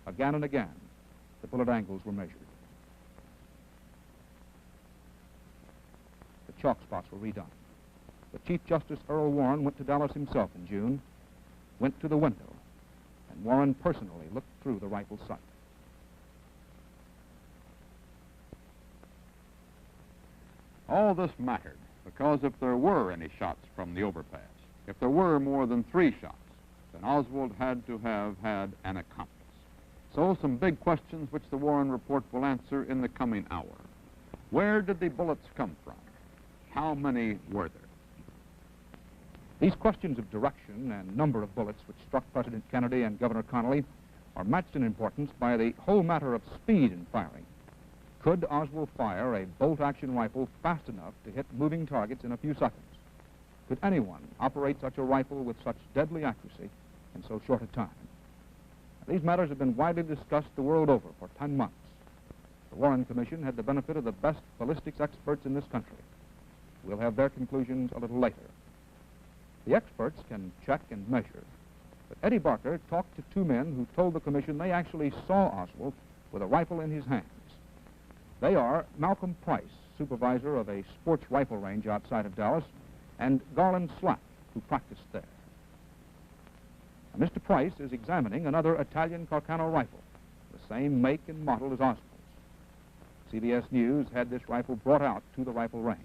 Again and again, the bullet angles were measured. The chalk spots were redone. The Chief Justice Earl Warren went to Dallas himself in June, went to the window, and Warren personally looked through the rifle sight. All this mattered because if there were any shots from the overpass, if there were more than 3 shots, then Oswald had to have had an accomplice. So some big questions which the Warren report will answer in the coming hour. Where did the bullets come from? How many were there? These questions of direction and number of bullets which struck President Kennedy and Governor Connally are matched in importance by the whole matter of speed in firing. Could Oswald fire a bolt-action rifle fast enough to hit moving targets in a few seconds? Could anyone operate such a rifle with such deadly accuracy in so short a time? These matters have been widely discussed the world over for 10 months. The Warren Commission had the benefit of the best ballistics experts in this country. We'll have their conclusions a little later. The experts can check and measure, but Eddie Barker talked to 2 men who told the Commission they actually saw Oswald with a rifle in his hands. They are Malcolm Price, supervisor of a sports rifle range outside of Dallas, and Garland Slack, who practiced there. Now, Mr. Price is examining another Italian Carcano rifle, the same make and model as Oswald's. CBS News had this rifle brought out to the rifle range.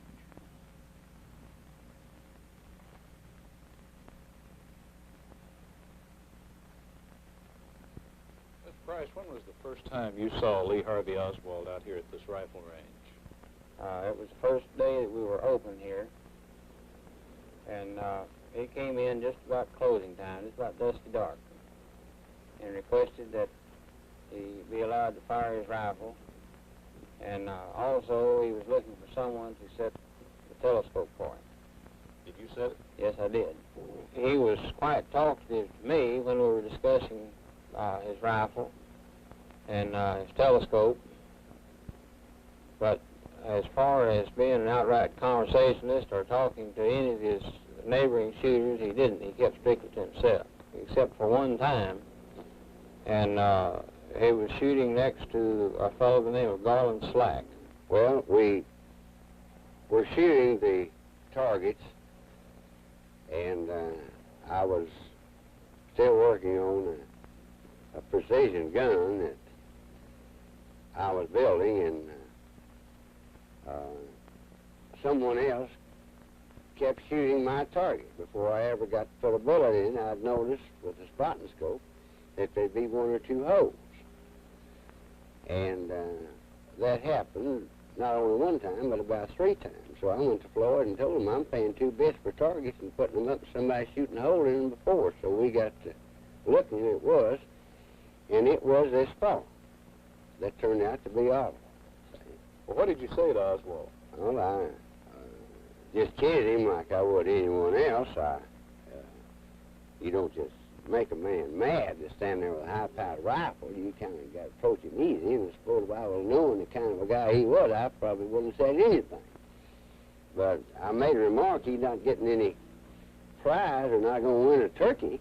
Price, when was the first time you saw Lee Harvey Oswald out here at this rifle range? It was the first day that we were open here, and he came in just about closing time, just about dusky dark, and requested that he be allowed to fire his rifle, and also he was looking for someone to set the telescope for him. Did you set it? Yes, I did. He was quite talkative to me when we were discussing his rifle and his telescope, but as far as being an outright conversationalist or talking to any of his neighboring shooters, he didn't. He kept strictly to himself, except for one time, and he was shooting next to a fellow by the name of Garland Slack. Well, we were shooting the targets, and I was still working on a precision gun that I was building, and someone else kept shooting my target. Before I ever got to put a bullet in, I'd noticed with the spotting scope that there'd be one or two holes. And that happened not only one time, but about 3 times. So I went to Floyd and told him I'm paying 2 bits for targets and putting them up to somebody shooting a hole in them before. So we got to looking, and it was this fellow that turned out to be Oswald. Well, what did you say to Oswald? Well, I just kidded him like I would anyone else. You don't just make a man mad to stand there with a high-powered rifle. You kind of got to approach him easy. And I suppose if I was knowing the kind of a guy he was, I probably wouldn't have said anything. But I made a remark, he's not getting any prize or not going to win a turkey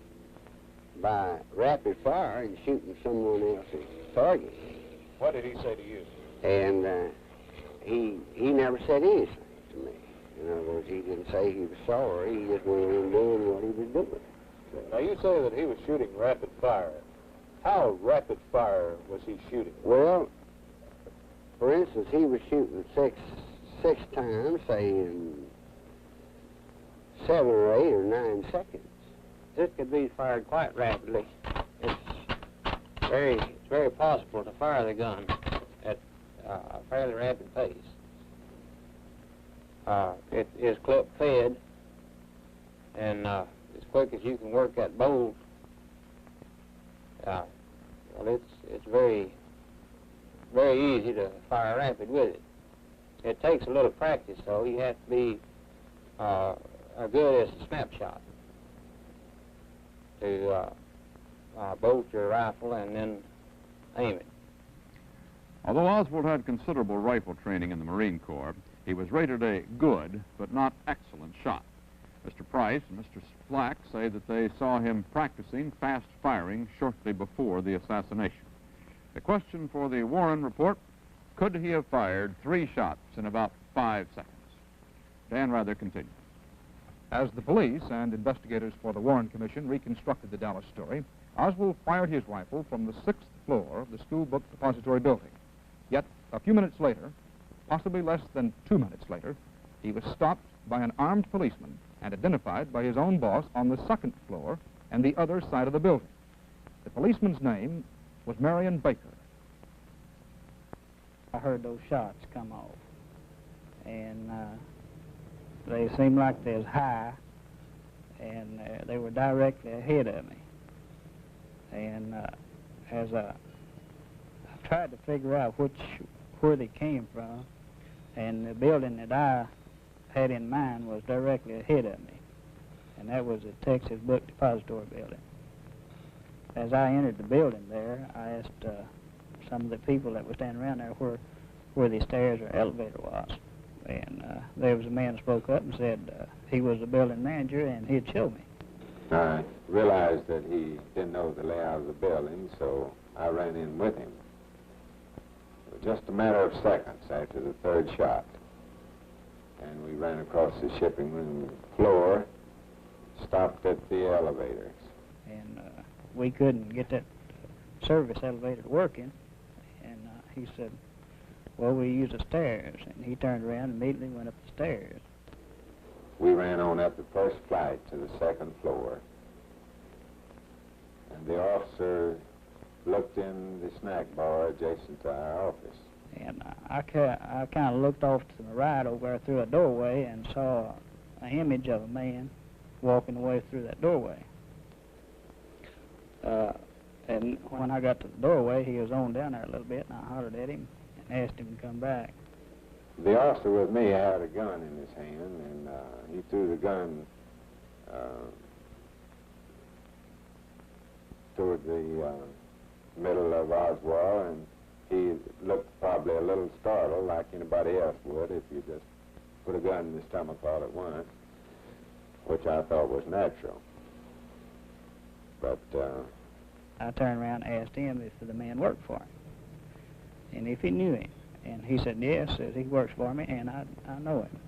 by rapid fire and shooting someone else's target. What did he say to you? And he never said anything to me. In other words, he didn't say he was sorry. He just went on doing what he was doing. Now, you say that he was shooting rapid fire. How rapid fire was he shooting? Well, for instance, he was shooting six times, say, in 7 or 8 or 9 seconds. This could be fired quite rapidly. It's very possible to fire the gun at a fairly rapid pace. It is clip fed, and as quick as you can work that bolt, well, it's very easy to fire rapid with it. It takes a little practice, though. You have to be good as a snapshot to bolt your rifle and then aim it. Although Oswald had considerable rifle training in the Marine Corps, he was rated a good but not excellent shot. Mr. Price and Mr. Flack say that they saw him practicing fast firing shortly before the assassination. The question for the Warren report: could he have fired 3 shots in about 5 seconds? Dan Rather continues. As the police and investigators for the Warren Commission reconstructed the Dallas story, Oswald fired his rifle from the 6th floor of the school book depository building. Yet, a few minutes later, possibly less than 2 minutes later, he was stopped by an armed policeman and identified by his own boss on the 2nd floor and the other side of the building. The policeman's name was Marion Baker. I heard those shots come off, and they seemed like they was high, and they were directly ahead of me. And as I tried to figure out where they came from, and the building that I had in mind was directly ahead of me, and that was the Texas Book Depository building. As I entered the building there, I asked some of the people that were standing around there where the stairs or elevator was. And there was a man who spoke up and said he was the building manager and he'd show me. I realized that he didn't know the layout of the building, so I ran in with him. It was just a matter of seconds after the 3rd shot. And we ran across the shipping room floor, stopped at the elevators. And we couldn't get that service elevator working. And he said, well, we use the stairs. And he turned around and immediately went up the stairs. We ran on up the 1st flight to the 2nd floor. And the officer looked in the snack bar adjacent to our office. And I kind of looked off to the right over there through a doorway and saw an image of a man walking away through that doorway. And when I got to the doorway, he was on down there a little bit, and I hollered at him and asked him to come back. The officer with me had a gun in his hand, and he threw the gun toward the middle of Oswald, and he looked probably a little startled, like anybody else would if you just put a gun in his stomach all at once, which I thought was natural. But I turned around and asked him if the man worked for him and if he knew him. And he said, yes, says he works for me, and I know him.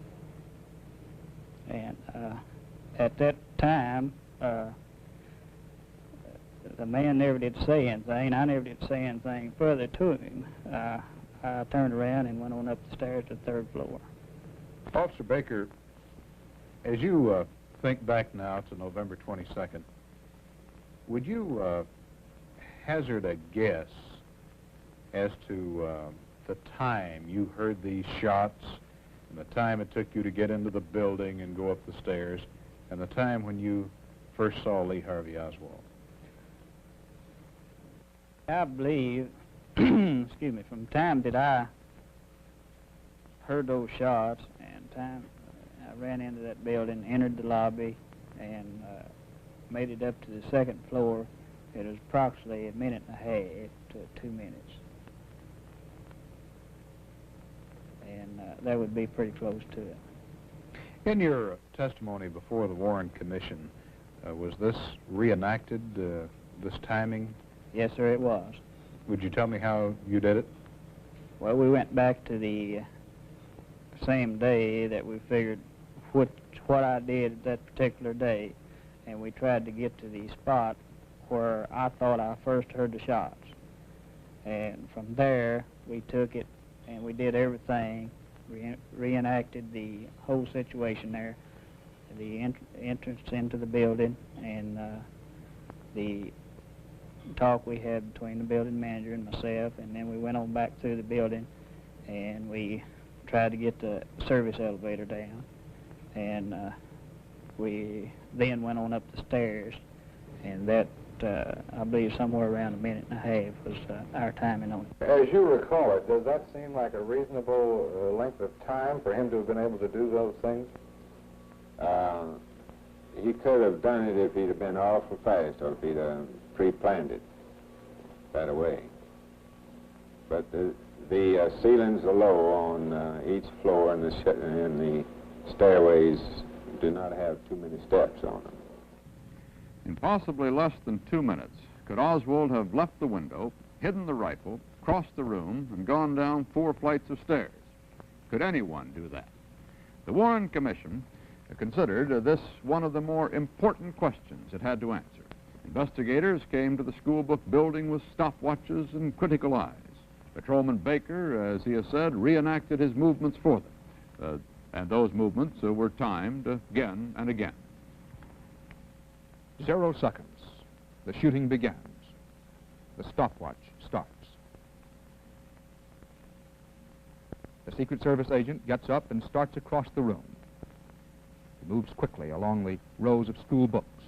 And at that time, the man never did say anything. I never did say anything further to him. I turned around and went on up the stairs to the 3rd floor. Officer Baker, as you think back now to November 22nd, would you hazard a guess as to the time you heard these shots, and the time it took you to get into the building and go up the stairs, and the time when you first saw Lee Harvey Oswald? I believe, excuse me, from the time that I heard those shots and time I ran into that building, entered the lobby, and made it up to the second floor, it was approximately a minute and a half to 2 minutes. And that would be pretty close to it. In your testimony before the Warren Commission, was this reenacted, this timing? Yes, sir, it was. Would you tell me how you did it? Well, we went back to the same day that we figured what I did that particular day, and we tried to get to the spot where I thought I first heard the shots. And from there, we took it and we did everything, reenacted the whole situation there, the entrance into the building, and the talk we had between the building manager and myself, and then we went on back through the building and we tried to get the service elevator down, and we then went on up the stairs, and that I believe somewhere around a minute and a half was our timing on it. As you recall it, does that seem like a reasonable length of time for him to have been able to do those things? He could have done it if he'd have been awful fast, or if he'd pre-planned it that way. But the ceilings are low on each floor, and the stairways do not have too many steps on them. In possibly less than 2 minutes, could Oswald have left the window, hidden the rifle, crossed the room, and gone down 4 flights of stairs? Could anyone do that? The Warren Commission considered this one of the more important questions it had to answer. Investigators came to the school book building with stopwatches and critical eyes. Patrolman Baker, as he has said, reenacted his movements for them, and those movements were timed again and again. 0 seconds. The shooting begins. The stopwatch starts. The Secret Service agent gets up and starts across the room. He moves quickly along the rows of school books.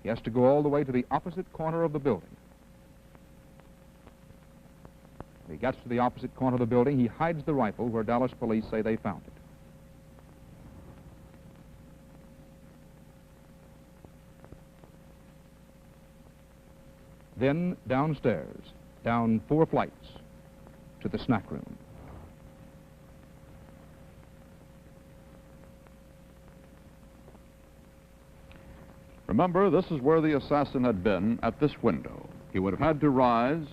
He has to go all the way to the opposite corner of the building. When he gets to the opposite corner of the building, he hides the rifle where Dallas police say they found it. Then downstairs, down 4 flights, to the snack room. Remember, this is where the assassin had been at this window. He would have had to rise,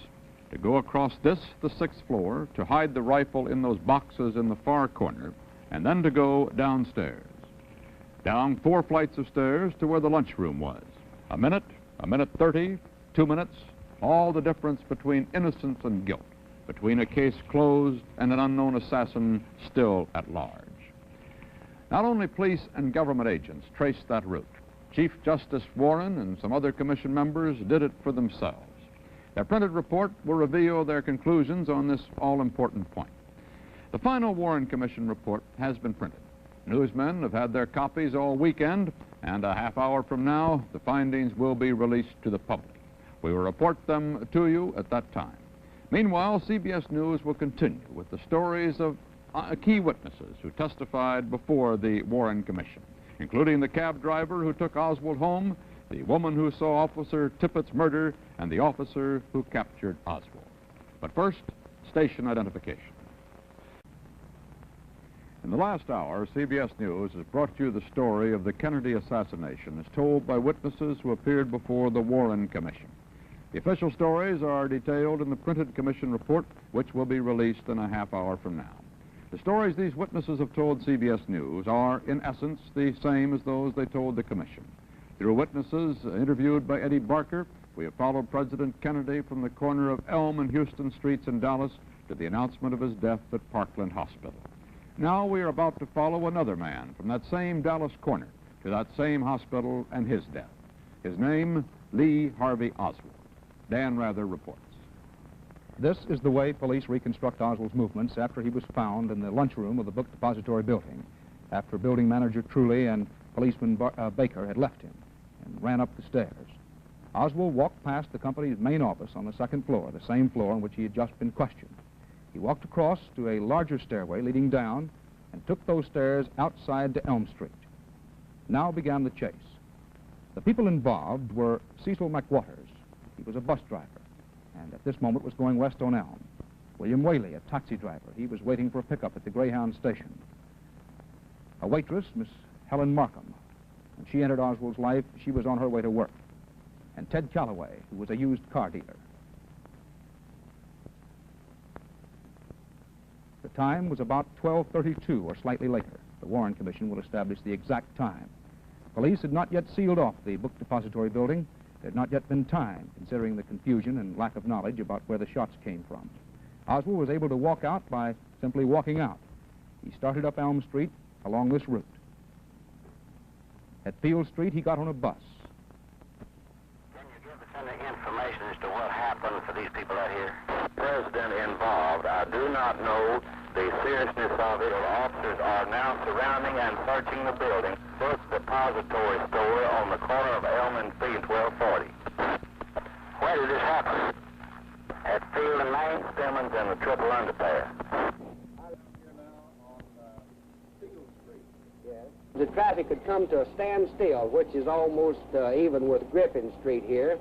to go across this, the 6th floor, to hide the rifle in those boxes in the far corner, and then to go downstairs. Down 4 flights of stairs to where the lunchroom was. A minute 30, 2 minutes, all the difference between innocence and guilt, between a case closed and an unknown assassin still at large. Not only police and government agents traced that route. Chief Justice Warren and some other commission members did it for themselves. Their printed report will reveal their conclusions on this all-important point. The final Warren Commission report has been printed. Newsmen have had their copies all weekend, and a half hour from now, the findings will be released to the public. We will report them to you at that time. Meanwhile, CBS News will continue with the stories of key witnesses who testified before the Warren Commission, including the cab driver who took Oswald home, the woman who saw Officer Tippett's murder, and the officer who captured Oswald. But first, station identification. In the last hour, CBS News has brought you the story of the Kennedy assassination as told by witnesses who appeared before the Warren Commission. The official stories are detailed in the printed commission report, which will be released in a half hour from now. The stories these witnesses have told CBS News are, in essence, the same as those they told the commission. Through witnesses interviewed by Eddie Barker, we have followed President Kennedy from the corner of Elm and Houston Streets in Dallas to the announcement of his death at Parkland Hospital. Now we are about to follow another man from that same Dallas corner to that same hospital and his death. His name, Lee Harvey Oswald. Dan Rather reports. This is the way police reconstruct Oswald's movements after he was found in the lunchroom of the book depository building, after building manager Truly and policeman Baker had left him and ran up the stairs. Oswald walked past the company's main office on the second floor, the same floor on which he had just been questioned. He walked across to a larger stairway leading down and took those stairs outside to Elm Street. Now began the chase. The people involved were Cecil McWaters. He was a bus driver, and at this moment was going west on Elm. William Whaley, a taxi driver. He was waiting for a pickup at the Greyhound station. A waitress, Miss Helen Markham. When she entered Oswald's life, she was on her way to work. And Ted Calloway, who was a used car dealer. The time was about 12:32 or slightly later. The Warren Commission will establish the exact time. Police had not yet sealed off the book depository building. There had not yet been time, considering the confusion and lack of knowledge about where the shots came from. Oswald was able to walk out by simply walking out. He started up Elm Street along this route. At Field Street, he got on a bus. Can you give us any information as to what happened for these people out here? President involved. I do not know the seriousness of it. Officers are now surrounding and searching the building. Book depository store on the corner of Elm and Field, 1240. Where did this happen? At Field and Main, Simmons, and the Triple Underpass. The traffic had come to a standstill, which is almost even with Griffin Street here.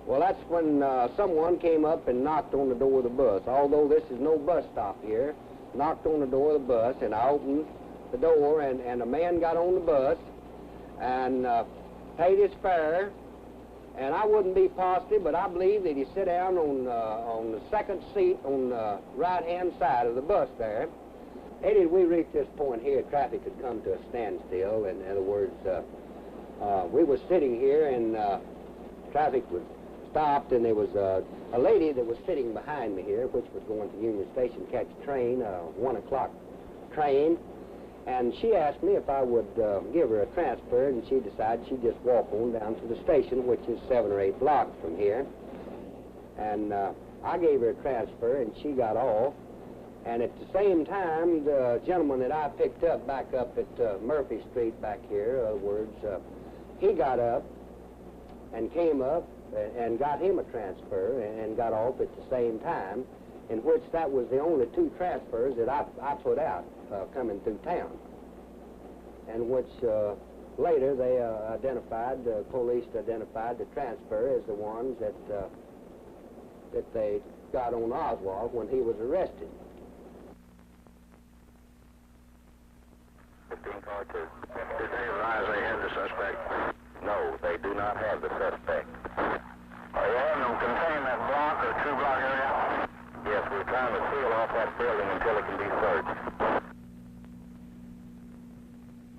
Well, that's when someone came up and knocked on the door of the bus. Although this is no bus stop here, knocked on the door of the bus, and I opened the door, and a man got on the bus and paid his fare. And I wouldn't be positive, but I believe that he sat down on the second seat on the right-hand side of the bus there. Eddie, we reached this point here, traffic had come to a standstill. In other words, we were sitting here and traffic was stopped, and there was a lady that was sitting behind me here, which was going to Union Station to catch a train, a 1 o'clock train. And she asked me if I would give her a transfer, and she decided she'd just walk on down to the station, which is 7 or 8 blocks from here. And I gave her a transfer, and she got off. And at the same time, the gentleman that I picked up back up at Murphy Street back here, in other words, he got up and came up and got him a transfer and got off at the same time, in which that was the only 2 transfers that I put out coming through town. And which later they identified, the police identified the transfer as the ones that they got on Oswald when he was arrested. 15 car 2. Did they advise they had the suspect? No, they do not have the suspect. Are you having them contain that block or 2-block area? Yes, we're trying to seal off that building until it can be searched.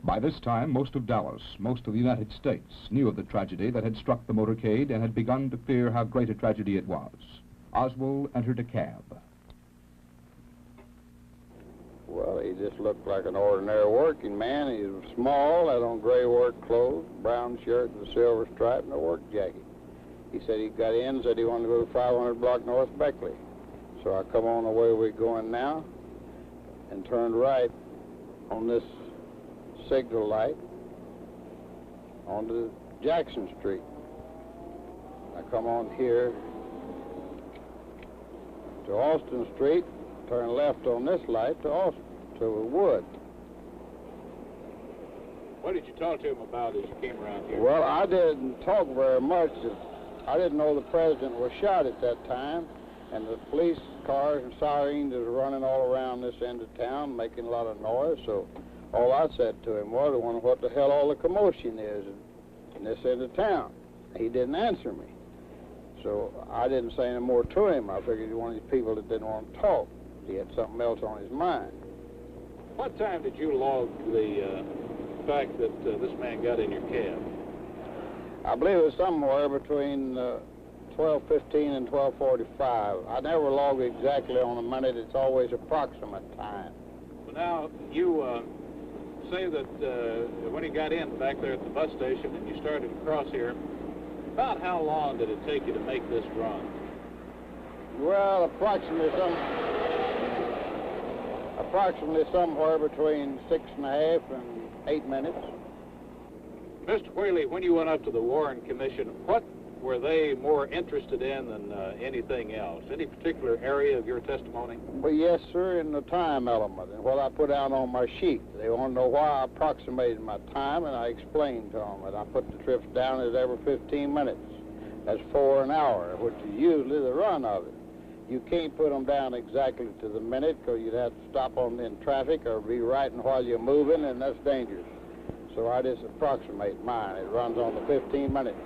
By this time, most of Dallas, most of the United States, knew of the tragedy that had struck the motorcade and had begun to fear how great a tragedy it was. Oswald entered a cab. Well, he just looked like an ordinary working man. He was small, had on gray work clothes, brown shirt and a silver stripe and a work jacket. He said he got in, said he wanted to go to 500 block North Beckley. So I come on the way we're going now and turned right on this signal light onto Jackson Street. I come on here to Austin Street, turn left on this light to Austin, to Wood. What did you talk to him about as you came around here? Well, I didn't talk very much. I didn't know the president was shot at that time, and the police cars and sirens was running all around this end of town, making a lot of noise, so all I said to him was, I wonder what the hell all the commotion is in this end of town. He didn't answer me. So I didn't say any more to him. I figured he was one of these people that didn't want to talk. He had something else on his mind. What time did you log the fact that this man got in your cab? I believe it was somewhere between 12:15 and 12:45. I never log exactly on a minute. It's always approximate time. Well, now, you say that when he got in back there at the bus station and you started across here, About how long did it take you to make this run? Well, approximately somewhere between 6.5 and 8 minutes. Mr. Whaley, when you went up to the Warren Commission, what were they more interested in than anything else? Any particular area of your testimony? Well, yes, sir, in the time element and what I put down on my sheet. They want to know why I approximated my time, and I explained to them that I put the trips down as every 15 minutes. That's 4 an hour, which is usually the run of it. You can't put them down exactly to the minute because you'd have to stop them in traffic or be writing while you're moving, and that's dangerous. So I just approximate mine. It runs on the 15 minutes.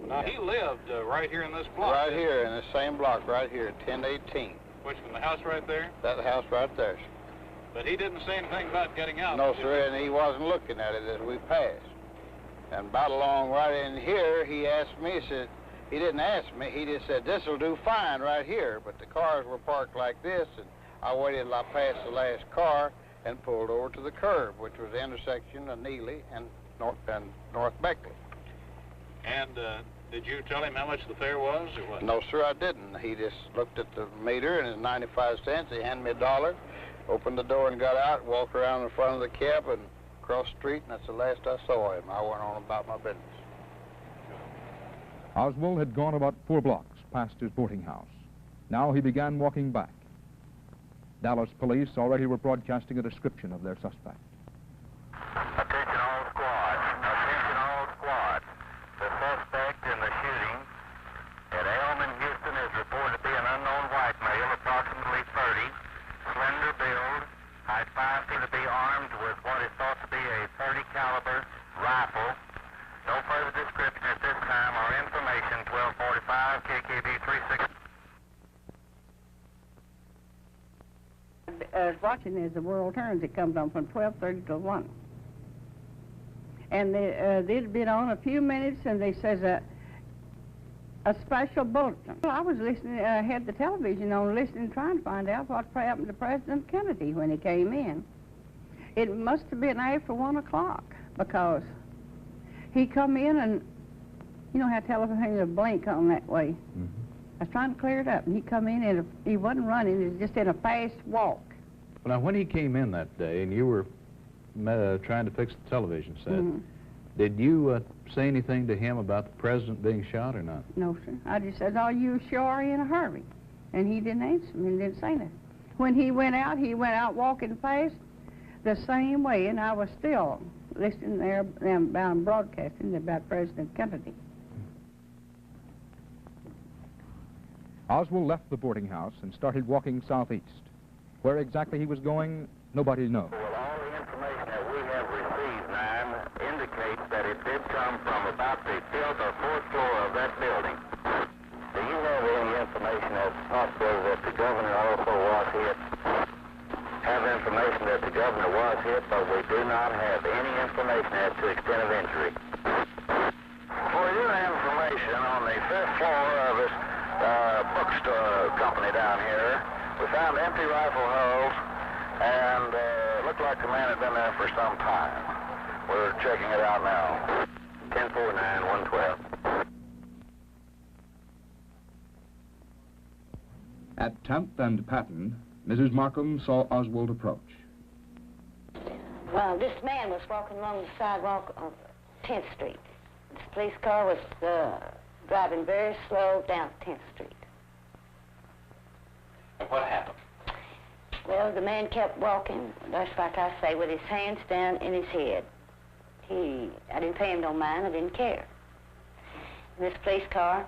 Now, he lived right here in this block. Right here in the same block, right here, 1018. Which one, the house right there? That house right there. But he didn't say anything about getting out. No, sir, and he wasn't looking at it as we passed. And about along right in here, he asked me, he said, he didn't ask me, he just said, this'll do fine right here. But the cars were parked like this, and I waited till I passed the last car and pulled over to the curb, which was the intersection of Neely and North Beckley. And did you tell him how much the fare was, or what? No, sir, I didn't. He just looked at the meter, and it's 95 cents. He handed me $1, opened the door and got out, walked around in front of the cab and across the street, and that's the last I saw him. I went on about my business. Oswald had gone about 4 blocks past his boarding house. Now he began walking back. Dallas police already were broadcasting a description of their suspect. Attention all squads. Attention all squads. The suspect in the shooting at Elm in Houston is reported to be an unknown white male, approximately 30, slender build, height 5 feet, to be armed with what is thought to be a .30 caliber rifle. No further description at this time or information. 1245 KKB 36. Watching as the world turns, it comes on from 12:30 to 1. And they'd been on a few minutes, and they says a special bulletin. Well, I was listening, had the television on, listening, trying to find out what happened to President Kennedy when he came in. It must have been after 1 o'clock, because he come in, and you know how television will blink on that way. Mm-hmm. I was trying to clear it up, and he come in, and he wasn't running, he was just in a fast walk. Well, now, when he came in that day, and you were trying to fix the television set, did you say anything to him about the president being shot or not? No, sir. I just said, "Are you sure, are you in a hurry?" And he didn't answer me, and didn't say nothing. When he went out walking fast the same way, and I was still listening there about broadcasting about President Kennedy. Oswald left the boarding house and started walking southeast. Where exactly he was going, nobody knows. Well, all the information that we have received, indicates that it did come from about the 5th or 4th floor of that building. Do you have any information as possible that the governor also was hit? Have information that the governor was hit, but we do not have any information as to extent of injury. For your information, on the 5th floor of this bookstore company down here, we found empty rifle hulls, and looked like the man had been there for some time. We're checking it out now. 1049-112. At 10th and Patton, Mrs. Markham saw Oswald approach. Well, this man was walking along the sidewalk of 10th Street. This police car was driving very slow down 10th Street. What happened? Well, the man kept walking, just like I say, with his hands down in his head. I didn't pay him no mind, I didn't care. And this police car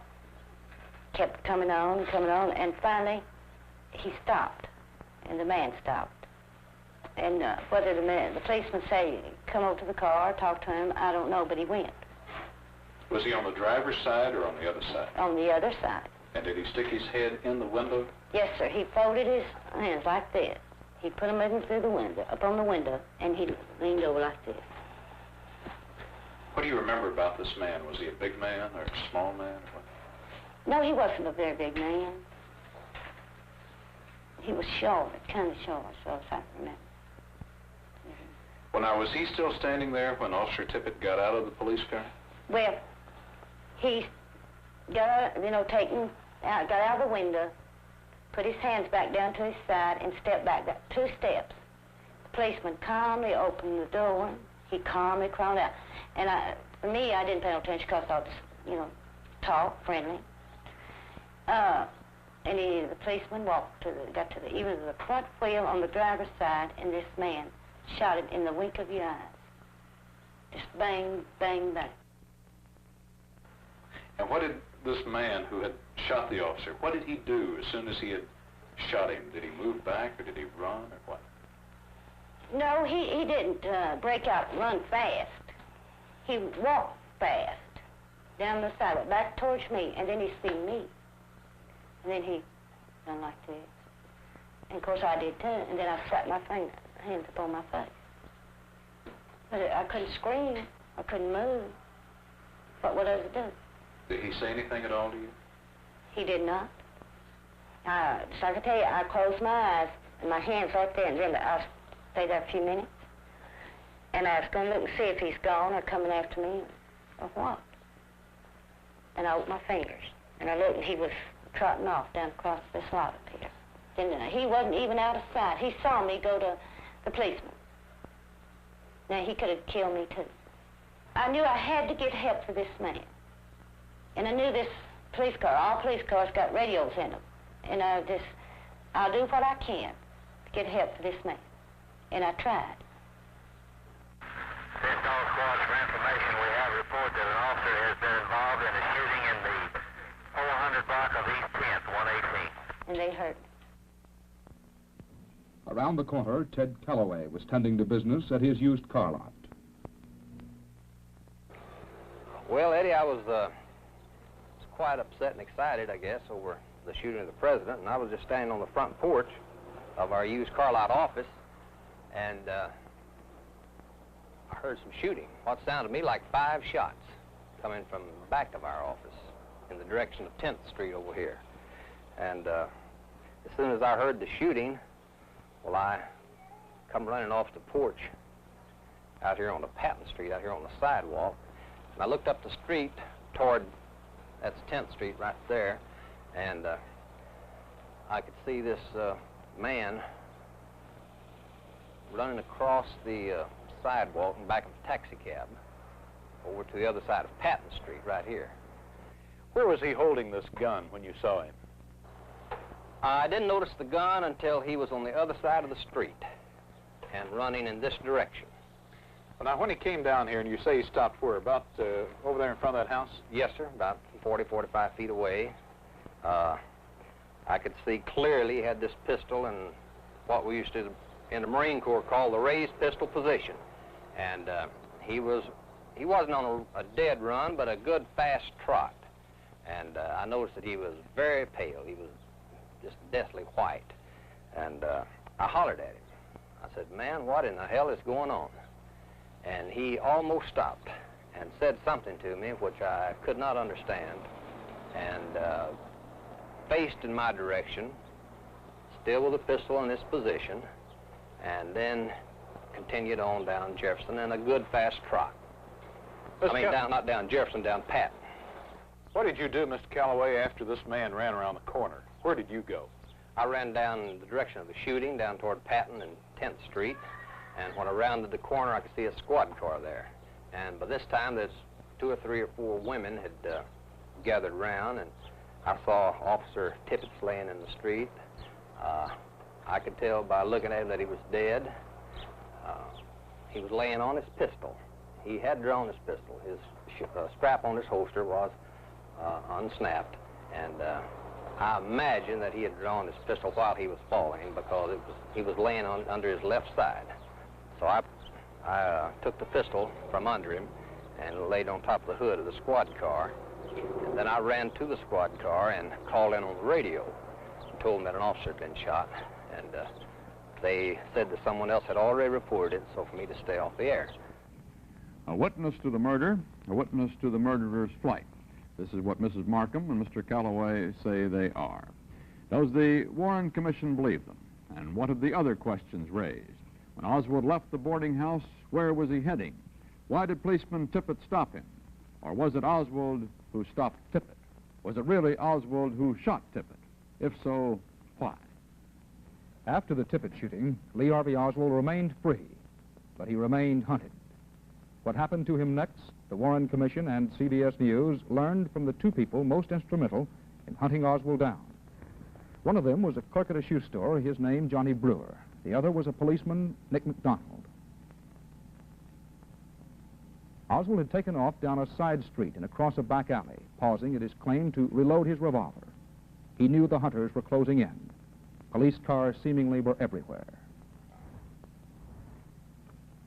kept coming on, and finally he stopped, and the man stopped. And whether the policeman say, come over to the car, talk to him, I don't know, but he went. Was he on the driver's side or on the other side? On the other side. And did he stick his head in the window? Yes, sir. He folded his hands like this. He put them in through the window, up on the window, and he leaned over like this. What do you remember about this man? Was he a big man or a small man? Or what? No, he wasn't a very big man. He was short, kind of short, so as I remember. Well, now, was he still standing there when Officer Tippett got out of the police car? Well, he got, got out of the window, put his hands back down to his side, and stepped back 2 steps. The policeman calmly opened the door. He calmly crawled out. And for me, I didn't pay no attention because I was, talk, friendly. And the policeman got to even the front wheel on the driver's side, and this man shot him in the wink of your eyes. Just bang, bang, bang. And what did this man who had shot the officer, what did he do as soon as he had shot him? Did he move back, or did he run, or what? No, he didn't break out and run fast. He walked fast down the sidewalk, back towards me, and then he seen me. And then he done like this. And of course I did too, and then I slapped my hands up on my face. But I couldn't scream, I couldn't move. What would I do? Did he say anything at all to you? He did not. So I can tell you, I closed my eyes and my hands right there, and then I stayed there a few minutes. And I was going to look and see if he's gone or coming after me or what. And I opened my fingers, and I looked, and he was trotting off down across this lot up here. Then he wasn't even out of sight. He saw me go to the policeman. Now, he could have killed me, too. I knew I had to get help for this man. And I knew this police car, all police cars got radios in them. And I'll do what I can to get help for this man. And I tried. This all squad, for information, we have a report that an officer has been involved in a shooting in the 400 block of East 10th, 118. And they hurt. Around the corner, Ted Calloway was tending to business at his used car lot. Well, Eddie, I was quite upset and excited, I guess, over the shooting of the president, and I was just standing on the front porch of our used car lot office, and I heard some shooting, what sounded to me like 5 shots coming from the back of our office in the direction of 10th Street over here. And as soon as I heard the shooting, well, I come running off the porch out here on the Patton Street, out here on the sidewalk, and I looked up the street toward, that's 10th Street right there, and I could see this man running across the sidewalk and back of a taxi cab over to the other side of Patton Street right here. Where was he holding this gun when you saw him? I didn't notice the gun until he was on the other side of the street and running in this direction. Well, now, when he came down here, and you say he stopped where, about over there in front of that house? Yes, sir, about 40, 45 feet away. I could see clearly he had this pistol in what we used to, in the Marine Corps, call the raised pistol position. And he wasn't on a dead run, but a good fast trot. And I noticed that he was very pale. He was just deathly white. And I hollered at him. I said, "Man, what in the hell is going on?" And he almost stopped and said something to me which I could not understand, and faced in my direction, still with a pistol in this position, and then continued on down Jefferson in a good fast trot. Not down Jefferson, down Patton. What did you do, Mr. Calloway, after this man ran around the corner? Where did you go? I ran down the direction of the shooting, down toward Patton and 10th Street, and when I rounded the corner, I could see a squad car there. And by this time, there's 2 or 3 or 4 women had gathered around, and I saw Officer Tippett laying in the street. I could tell by looking at him that he was dead. He was laying on his pistol. He had drawn his pistol. His strap on his holster was unsnapped, and I imagine that he had drawn his pistol while he was falling because he was laying under his left side. So I took the pistol from under him and laid on top of the hood of the squad car. And then I ran to the squad car and called in on the radio and told them that an officer had been shot. And they said that someone else had already reported it, so for me to stay off the air. A witness to the murder, a witness to the murderer's flight. This is what Mrs. Markham and Mr. Calloway say they are. Does the Warren Commission believe them? And what have the other questions raised? When Oswald left the boarding house, where was he heading? Why did policeman Tippett stop him? Or was it Oswald who stopped Tippit? Was it really Oswald who shot Tippit? If so, why? After the Tippit shooting, Lee Harvey Oswald remained free, but he remained hunted. What happened to him next, the Warren Commission and CBS News learned from the two people most instrumental in hunting Oswald down. One of them was a clerk at a shoe store, his name Johnny Brewer. The other was a policeman, Nick McDonald. Oswald had taken off down a side street and across a back alley, pausing, it is claimed, to reload his revolver. He knew the hunters were closing in. Police cars seemingly were everywhere.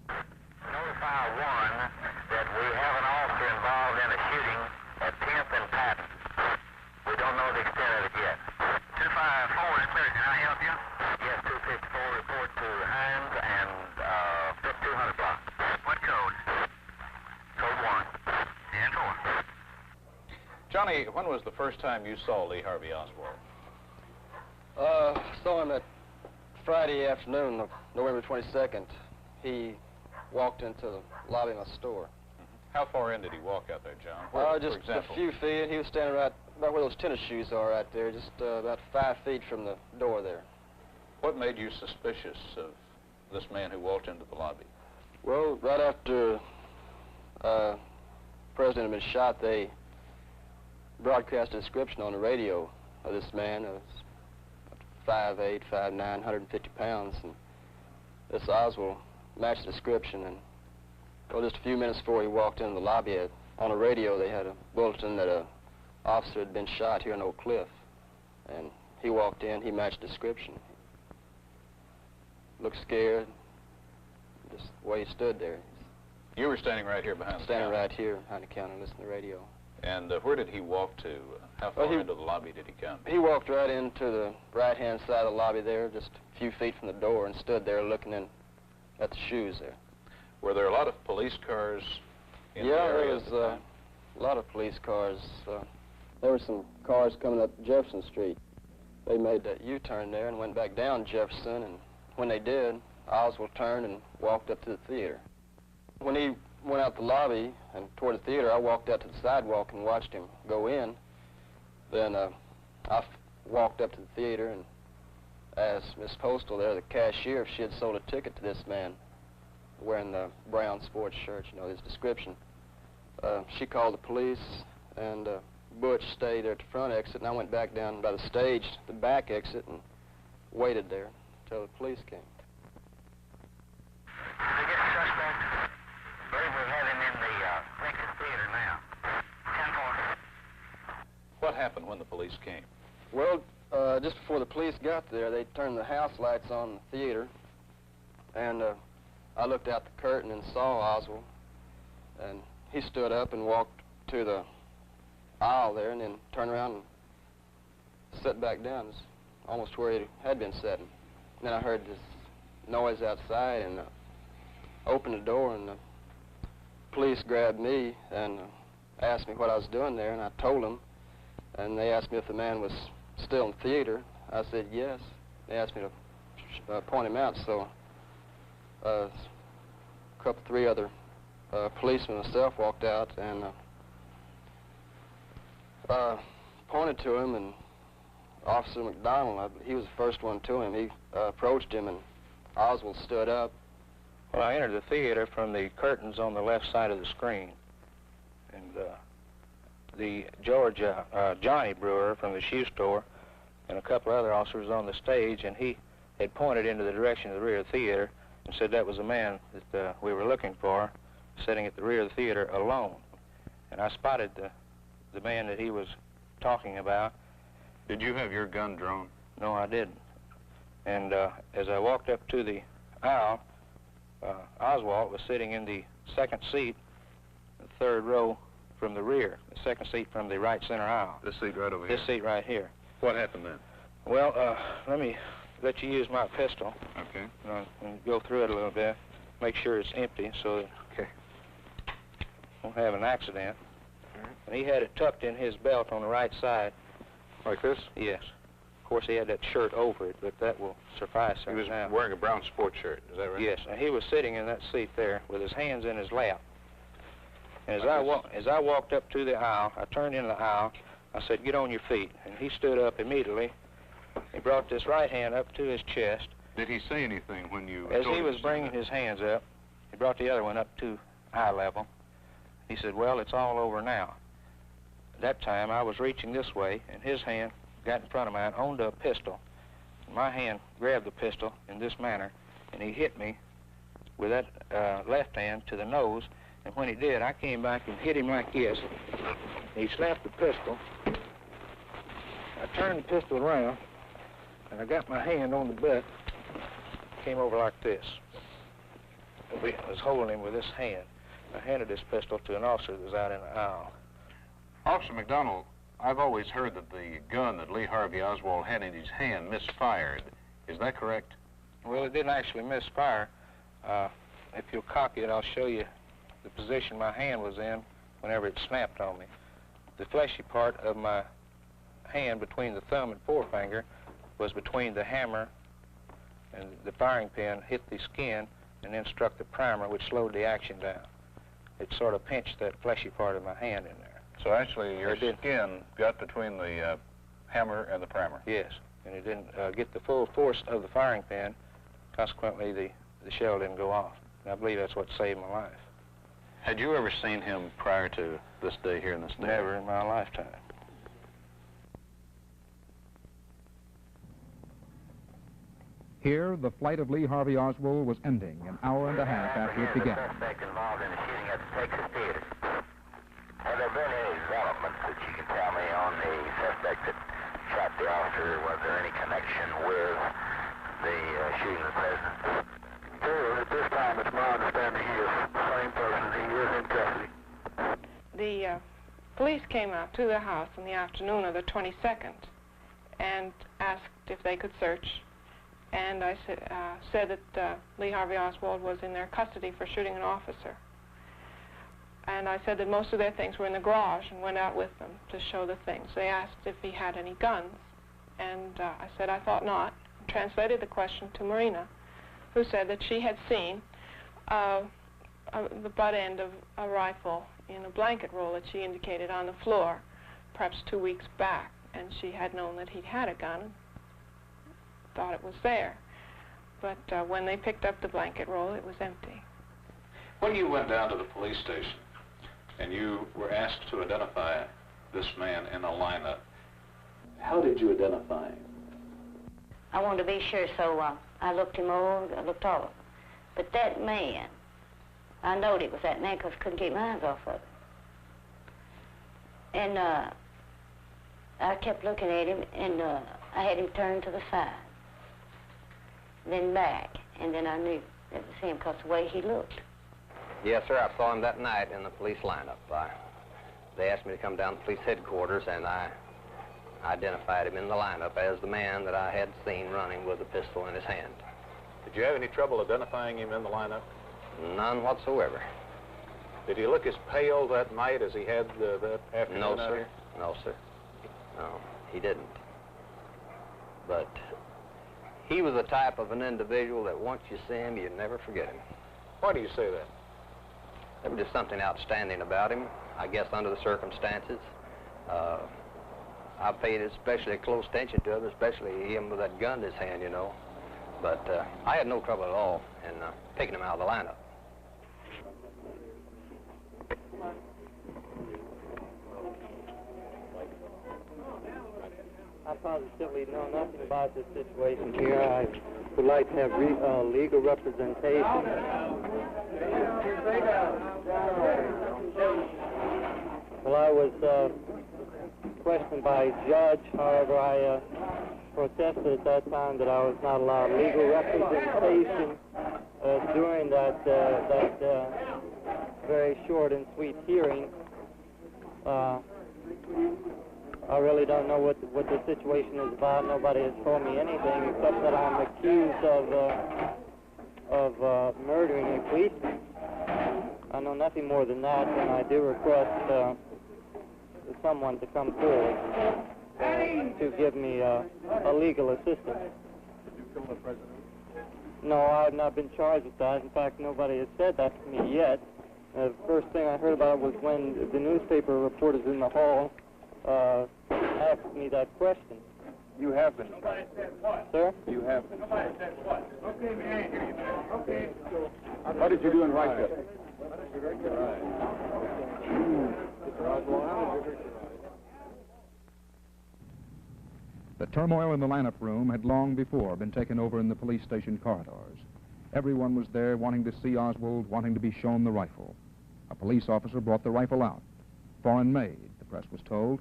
Notify one that we have an officer involved in a shooting at 10th and Patton. We don't know the extent of it yet. 254 is clear. Can I help you? Yes, 254 report to Hines and 5200 block. What code? Code 1. 10-4. Johnny, when was the first time you saw Lee Harvey Oswald? Saw him at Friday afternoon of November 22nd. He walked into the lobby of my store. How far in did he walk out there, John? Just a few feet. He was standing right about where those tennis shoes are right there, just about 5 feet from the door there. What made you suspicious of this man who walked into the lobby? Well, right after President had been shot, they broadcast a description on the radio of this man. 5'8", 5'9", 150 pounds, and this Oswald matched the description. And well, just a few minutes before he walked into the lobby, on the radio they had a bulletin that an officer had been shot here in Oak Cliff, and he walked in. He matched the description. Looked scared, just the way he stood there. You were standing right here behind the counter? Standing right here behind the counter, listening to the radio. And where did he walk to? How far into the lobby did he come? He walked right into the right-hand side of the lobby there, just a few feet from the door, and stood there looking in at the shoes there. Were there a lot of police cars in the Yeah, area? there was a lot of police cars. There were some cars coming up Jefferson Street. They made that U-turn there and went back down Jefferson, and when they did, Oswald turned and walked up to the theater. When he went out the lobby and toward the theater, I walked out to the sidewalk and watched him go in. Then I walked up to the theater and asked Miss Postal there, the cashier, if she had sold a ticket to this man wearing the brown sports shirt, you know, his description. She called the police, and Butch stayed there at the front exit, and I went back down by the stage, the back exit, and waited there until the police came. We get the suspect. I believe we have him in the Lincoln Theater now. 10-4. What happened when the police came? Well, just before the police got there, they turned the house lights on in the theater, and I looked out the curtain and saw Oswald, and he stood up and walked to the aisle there and then turned around and sat back down, almost where he had been sitting. And then I heard this noise outside and opened the door, and the police grabbed me and asked me what I was doing there, and I told them, and they asked me if the man was still in the theater. I said yes. They asked me to point him out, so a couple, 3 other policemen and myself walked out and pointed to him, and Officer McDonald, he was the first one to him. He approached him, and Oswald stood up. Well, I entered the theater from the curtains on the left side of the screen, and the Johnny Brewer from the shoe store and a couple other officers on the stage, and he had pointed into the direction of the rear of the theater and said that was the man that we were looking for, sitting at the rear of the theater alone. And I spotted the man that he was talking about. Did you have your gun drawn? No, I didn't. And as I walked up to the aisle, Oswald was sitting in the second seat, the 3rd row from the rear, the second seat from the right center aisle. This seat right over here? This seat right here. What happened then? Well, let me let you use my pistol. Okay. And go through it a little bit, make sure it's empty so that won't have an accident. And he had it tucked in his belt on the right side. Like this? Yes. Of course, he had that shirt over it, but that will suffice. He was wearing a brown sports shirt, is that right? Yes, and he was sitting in that seat there with his hands in his lap. And as I walked up to the aisle, I turned into the aisle. I said, "Get on your feet." And he stood up immediately. He brought this right hand up to his chest. Did he say anything when you... As he was bringing his hands up, he brought the other one up to eye level. He said, "Well, it's all over now." That time I was reaching this way, and his hand got in front of mine, owned a pistol. My hand grabbed the pistol in this manner, and he hit me with that left hand to the nose. And when he did, I came back and hit him like this. He slapped the pistol. I turned the pistol around, and I got my hand on the butt. Came over like this. I was holding him with this hand. I handed this pistol to an officer that was out in the aisle. Officer McDonald, I've always heard that the gun that Lee Harvey Oswald had in his hand misfired. Is that correct? Well, it didn't actually misfire. If you'll cock it, I'll show you the position my hand was in whenever it snapped on me. The fleshy part of my hand between the thumb and forefinger was between the hammer, and the firing pin hit the skin and then struck the primer, which slowed the action down. It sort of pinched that fleshy part of my hand in there. So actually your skin got between the hammer and the primer? Yes, and it didn't get the full force of the firing pin. Consequently, the shell didn't go off. And I believe that's what saved my life. Had you ever seen him prior to this day here in the state? Never in my lifetime. Here, the flight of Lee Harvey Oswald was ending an hour and a half after it began. Suspect involved in the shooting at the Texas Theater. Have there been any developments that you can tell me on the suspect that shot the officer? Was there any connection with the shooting of the president? At this time, it's my understanding he is the same person. He is in custody. The police came out to the house in the afternoon of the 22nd and asked if they could search. And I said that Lee Harvey Oswald was in their custody for shooting an officer. And I said that most of their things were in the garage and went out with them to show the things. They asked if he had any guns, and I said I thought not. Translated the question to Marina, who said that she had seen the butt end of a rifle in a blanket roll that she indicated on the floor, perhaps 2 weeks back, and she had known that he'd had a gun and thought it was there. But when they picked up the blanket roll, it was empty. When you went down to the police station and you were asked to identify this man in a lineup, how did you identify him? I wanted to be sure, so I looked him over, I looked all over. But that man, I knowed it was that man because I couldn't keep my eyes off of it. And I kept looking at him, and I had him turned to the side, then back, and then I knew it was him because the way he looked. Yes, sir, I saw him that night in the police lineup. They asked me to come down to police headquarters, and I identified him in the lineup as the man that I had seen running with a pistol in his hand. Did you have any trouble identifying him in the lineup? None whatsoever. Did he look as pale that night as he had that afternoon No, out sir. here? No, sir. No, he didn't. But he was the type of an individual that once you see him, you'd never forget him. Why do you say that? There was just something outstanding about him, I guess, under the circumstances. I paid especially close attention to him, especially him with that gun in his hand, you know. But I had no trouble at all in picking him out of the lineup. I positively know nothing about this situation here. I would like to have legal representation. Well, I was questioned by a judge. However, I protested at that time that I was not allowed legal representation during that very short and sweet hearing. I really don't know what the situation is about. Nobody has told me anything except that I'm accused of murdering a policeman. I know nothing more than that, and I do request someone to come forward to give me a legal assistance. Did you kill the president? No, I have not been charged with that. In fact, nobody has said that to me yet. The first thing I heard about it was when the newspaper reporters in the hall asked me that question. You have been shot. Sir? You have been shot. Okay, man, hear you, man. Okay. How did you do in Rochester? The turmoil in the lineup room had long before been taken over in the police station corridors. Everyone was there wanting to see Oswald, wanting to be shown the rifle. A police officer brought the rifle out. Foreign made, the press was told.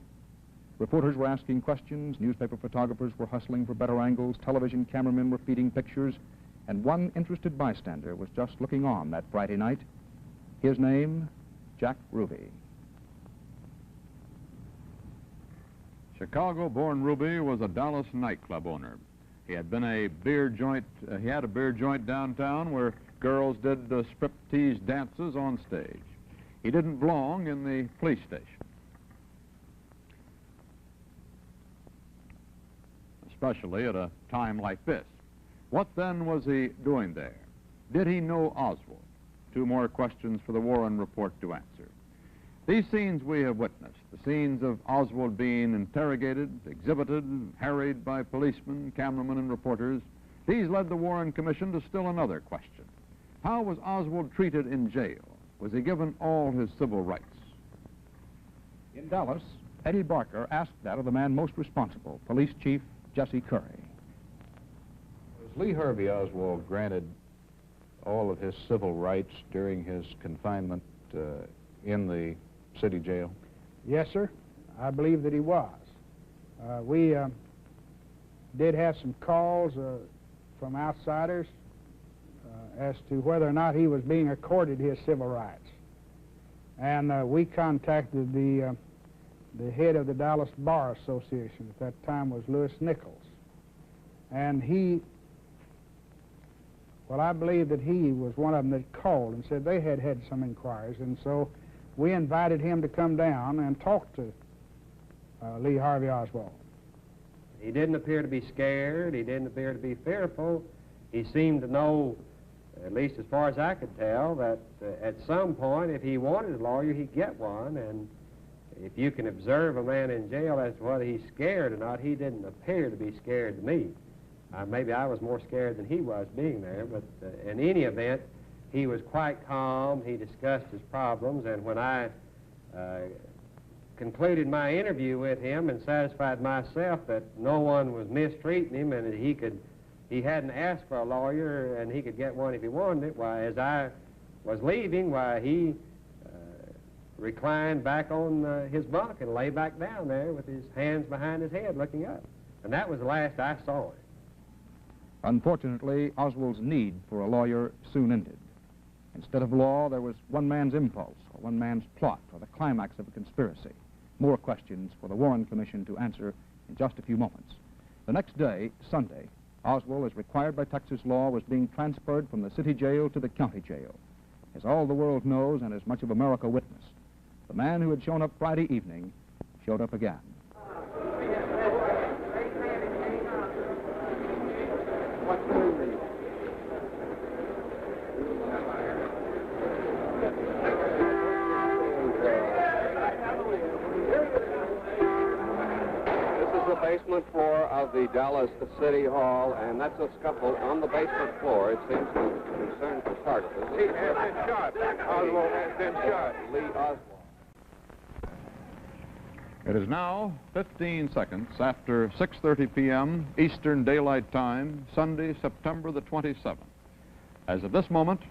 Reporters were asking questions, newspaper photographers were hustling for better angles, television cameramen were feeding pictures, and one interested bystander was just looking on that Friday night. His name, Jack Ruby. Chicago-born Ruby was a Dallas nightclub owner. He had been a beer joint. He had a beer joint downtown where girls did striptease dances on stage. He didn't belong in the police station, especially at a time like this. What then was he doing there? Did he know Oswald? Two more questions for the Warren Report to answer. These scenes we have witnessed, the scenes of Oswald being interrogated, exhibited, harried by policemen, cameramen, and reporters, these led the Warren Commission to still another question. How was Oswald treated in jail? Was he given all his civil rights? In Dallas, Eddie Barker asked that of the man most responsible, Police Chief Jesse Curry. Was Lee Harvey Oswald granted all of his civil rights during his confinement in the city jail? Yes, sir. I believe that he was. We did have some calls from outsiders as to whether or not he was being accorded his civil rights. And we contacted the head of the Dallas Bar Association at that time was Lewis Nichols. And he, well, I believe that he was one of them that called and said they had had some inquiries, and so we invited him to come down and talk to Lee Harvey Oswald. He didn't appear to be scared. He didn't appear to be fearful. He seemed to know, at least as far as I could tell, that at some point, if he wanted a lawyer, he'd get one. And if you can observe a man in jail as to whether he's scared or not, he didn't appear to be scared to me. Maybe I was more scared than he was being there, but in any event, he was quite calm. He discussed his problems, and when I concluded my interview with him and satisfied myself that no one was mistreating him and that he hadn't asked for a lawyer and he could get one if he wanted it, why, as I was leaving, why, he reclined back on his bunk and lay back down there with his hands behind his head looking up. And that was the last I saw him. Unfortunately, Oswald's need for a lawyer soon ended. Instead of law, there was one man's impulse, or one man's plot, or the climax of a conspiracy. More questions for the Warren Commission to answer in just a few moments. The next day, Sunday, Oswald, as required by Texas law, was being transferred from the city jail to the county jail. As all the world knows, and as much of America witnessed, the man who had shown up Friday evening showed up again. Basement floor of the Dallas City Hall, and that's a scuffle on the basement floor. It seems to concern photographers. He has been shot. Oswald has been shot. Lee Oswald. It is now 15 seconds after 6:30 p.m. Eastern Daylight Time, Sunday, September the 27th. As of this moment,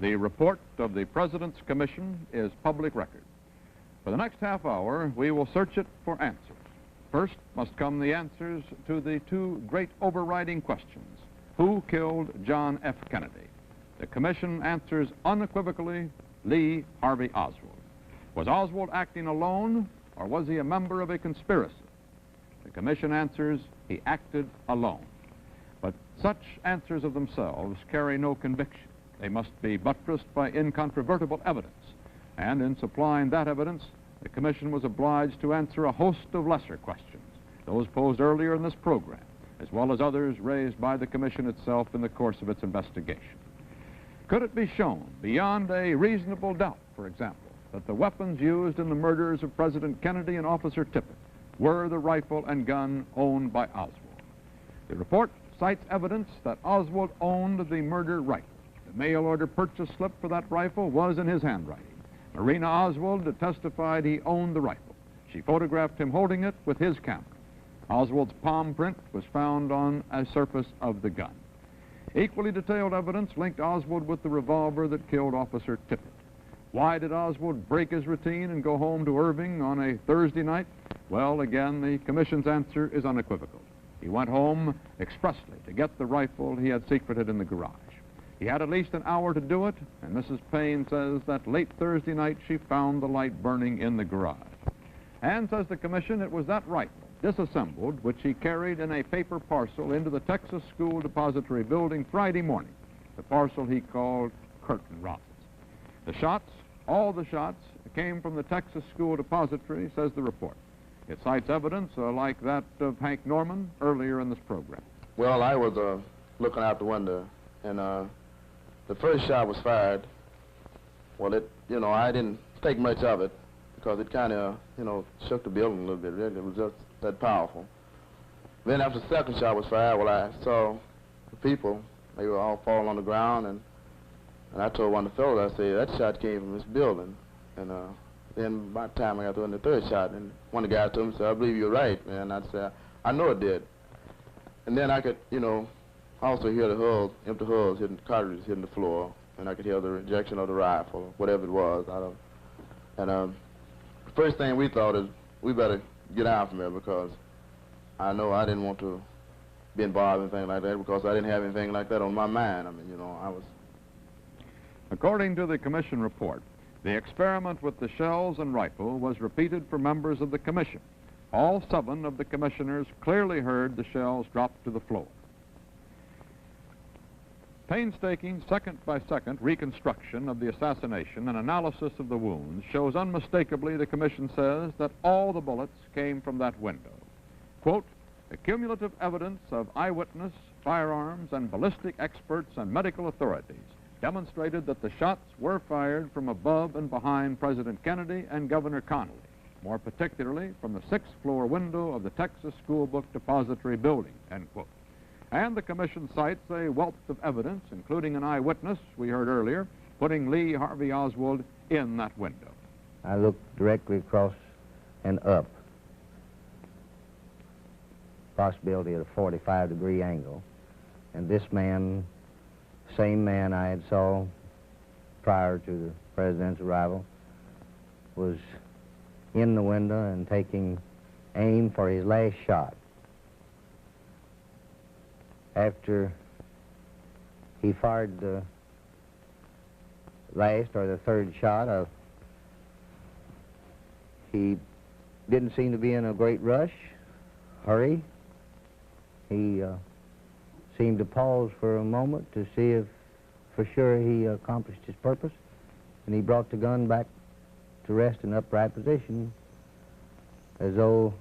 the report of the President's Commission is public record. For the next half hour, we will search it for answers. First must come the answers to the two great overriding questions. Who killed John F. Kennedy? The Commission answers unequivocally, Lee Harvey Oswald. Was Oswald acting alone, or was he a member of a conspiracy? The Commission answers he acted alone. But such answers of themselves carry no conviction. They must be buttressed by incontrovertible evidence. And in supplying that evidence, the Commission was obliged to answer a host of lesser questions, those posed earlier in this program, as well as others raised by the Commission itself in the course of its investigation. Could it be shown beyond a reasonable doubt, for example, that the weapons used in the murders of President Kennedy and Officer Tippit were the rifle and gun owned by Oswald? The report cites evidence that Oswald owned the murder rifle. The mail order purchase slip for that rifle was in his handwriting. Marina Oswald testified he owned the rifle. She photographed him holding it with his camera. Oswald's palm print was found on a surface of the gun. Equally detailed evidence linked Oswald with the revolver that killed Officer Tippit. Why did Oswald break his routine and go home to Irving on a Thursday night? Well, again, the commission's answer is unequivocal. He went home expressly to get the rifle he had secreted in the garage. He had at least an hour to do it, and Mrs. Payne says that late Thursday night she found the light burning in the garage. And, says the commission, it was that rifle, disassembled, which he carried in a paper parcel into the Texas School Depository building Friday morning, the parcel he called Curtain Robbers. The shots, all the shots, came from the Texas School Depository, says the report. It cites evidence like that of Hank Norman earlier in this program. Well, I was looking out the window, and the first shot was fired. Well, I didn't think much of it because it kind of, shook the building a little bit. Really, it was just that powerful. Then after the second shot was fired, well, I saw the people. They were all falling on the ground, and I told one of the fellows, I said, that shot came from this building. And then by the time I got to the third shot, and one of the guys told me, said, I believe you're right, man. I said, I know it did. And then I could, also hear the hulls, empty hulls, hitting the cartridges hitting the floor, and I could hear the ejection of the rifle, whatever it was. And the first thing we thought is, we better get out from here, because I know I didn't want to be involved in anything like that, because I didn't have anything like that on my mind. I mean, I was... According to the commission report, the experiment with the shells and rifle was repeated for members of the commission. All 7 of the commissioners clearly heard the shells drop to the floor. Painstaking second-by-second reconstruction of the assassination and analysis of the wounds shows unmistakably, the commission says, that all the bullets came from that window. Quote, the cumulative evidence of eyewitness, firearms, and ballistic experts and medical authorities demonstrated that the shots were fired from above and behind President Kennedy and Governor Connally, more particularly from the 6th floor window of the Texas School Book Depository building, end quote. And the commission cites a wealth of evidence, including an eyewitness we heard earlier, putting Lee Harvey Oswald in that window. I looked directly across and up, possibility at a 45-degree angle, and this man, same man I had saw prior to the president's arrival, was in the window and taking aim for his last shot. After he fired the last or the third shot, he didn't seem to be in a great rush, hurry. He seemed to pause for a moment to see if for sure he accomplished his purpose, and he brought the gun back to rest in upright position as though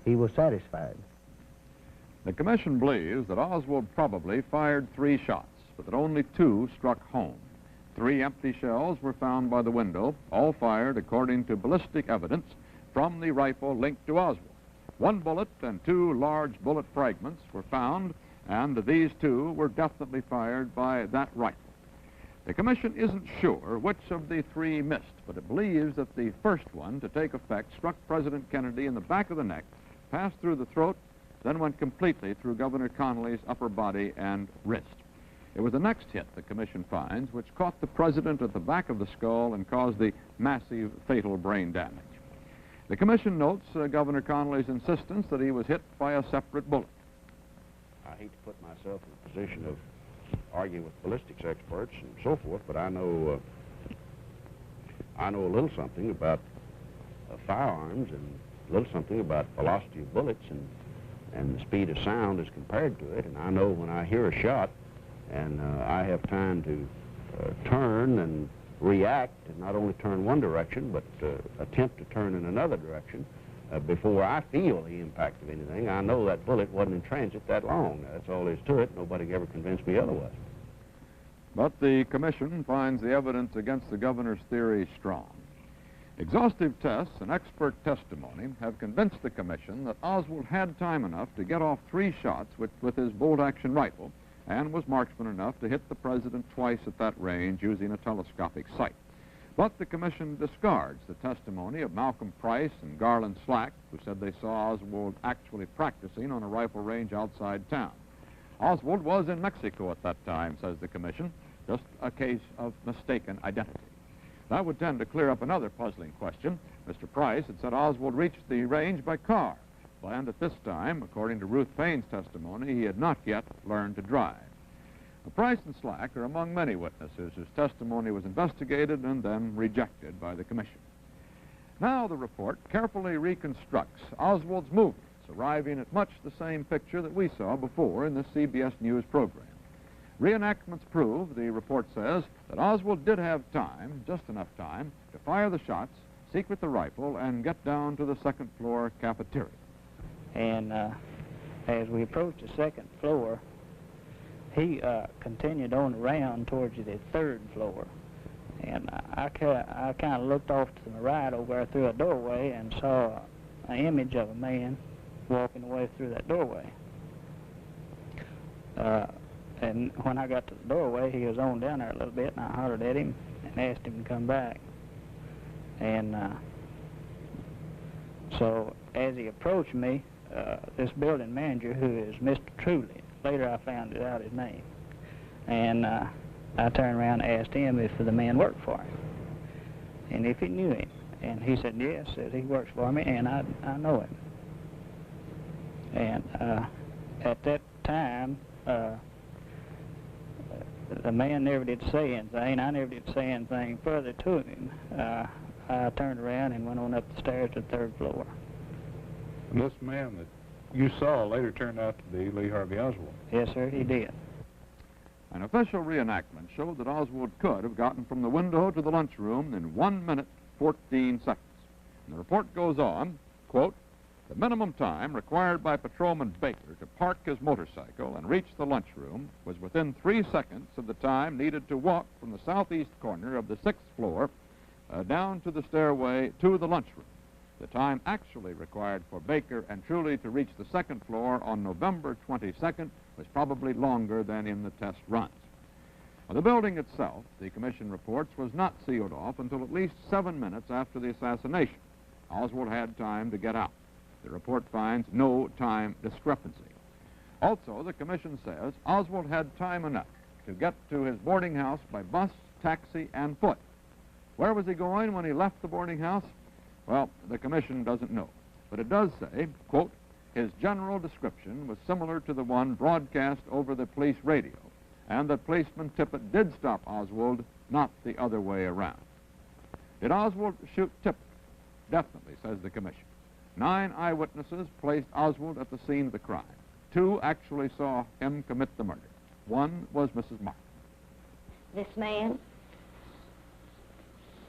he was satisfied. The commission believes that Oswald probably fired 3 shots, but that only 2 struck home. 3 empty shells were found by the window, all fired according to ballistic evidence from the rifle linked to Oswald. 1 bullet and 2 large bullet fragments were found, and these 2 were definitely fired by that rifle. The commission isn't sure which of the 3 missed, but it believes that the first one to take effect struck President Kennedy in the back of the neck, passed through the throat, then went completely through Governor Connally's upper body and wrist. It was the next hit, the commission finds, which caught the president at the back of the skull and caused the massive fatal brain damage. The commission notes Governor Connally's insistence that he was hit by a separate bullet. I hate to put myself in a position of arguing with ballistics experts and so forth, but I know a little something about firearms and a little something about velocity of bullets and the speed of sound as compared to it. And I know when I hear a shot and I have time to turn and react, and not only turn one direction, but attempt to turn in another direction before I feel the impact of anything, I know that bullet wasn't in transit that long. That's all there is to it. Nobody ever convinced me otherwise. But the commission finds the evidence against the governor's theory strong. Exhaustive tests and expert testimony have convinced the commission that Oswald had time enough to get off 3 shots with his bolt-action rifle and was marksman enough to hit the president twice at that range using a telescopic sight. But the commission discards the testimony of Malcolm Price and Garland Slack, who said they saw Oswald actually practicing on a rifle range outside town. Oswald was in Mexico at that time, says the commission, just a case of mistaken identity. That would tend to clear up another puzzling question. Mr. Price had said Oswald reached the range by car, and at this time, according to Ruth Payne's testimony, he had not yet learned to drive. Price and Slack are among many witnesses whose testimony was investigated and then rejected by the commission. Now the report carefully reconstructs Oswald's movements, arriving at much the same picture that we saw before in the CBS News program. Reenactments prove, the report says, that Oswald did have time, just enough time, to fire the shots, secret the rifle, and get down to the second-floor cafeteria. And as we approached the second floor, he continued on around towards the third floor. And I kind of looked off to the right over there through a doorway and saw an image of a man walking away through that doorway. And when I got to the doorway, he was on down there a little bit, and I hollered at him and asked him to come back. And so as he approached me, this building manager, who is Mr. Truly, later I found out his name, and I turned around and asked him if the man worked for him and if he knew him. And he said, yes, said he works for me, and I know him. And at that time, the man never did say anything. I never did say anything further to him. I turned around and went on up the stairs to the third floor. And this man that you saw later turned out to be Lee Harvey Oswald. Yes, sir, he did. An official reenactment showed that Oswald could have gotten from the window to the lunchroom in 1 minute, 14 seconds. And the report goes on, quote, the minimum time required by Patrolman Baker to park his motorcycle and reach the lunchroom was within 3 seconds of the time needed to walk from the southeast corner of the 6th floor down to the stairway to the lunchroom. The time actually required for Baker and Truly to reach the 2nd floor on November 22nd was probably longer than in the test runs. Now, the building itself, the commission reports, was not sealed off until at least 7 minutes after the assassination. Oswald had time to get out. The report finds no time discrepancy. Also, the commission says Oswald had time enough to get to his boarding house by bus, taxi, and foot. Where was he going when he left the boarding house? Well, the commission doesn't know, but it does say, quote, his general description was similar to the one broadcast over the police radio, and that policeman Tippett did stop Oswald, not the other way around. Did Oswald shoot Tippett? Definitely, says the commission. 9 eyewitnesses placed Oswald at the scene of the crime. 2 actually saw him commit the murder. 1 was Mrs. Martin. This man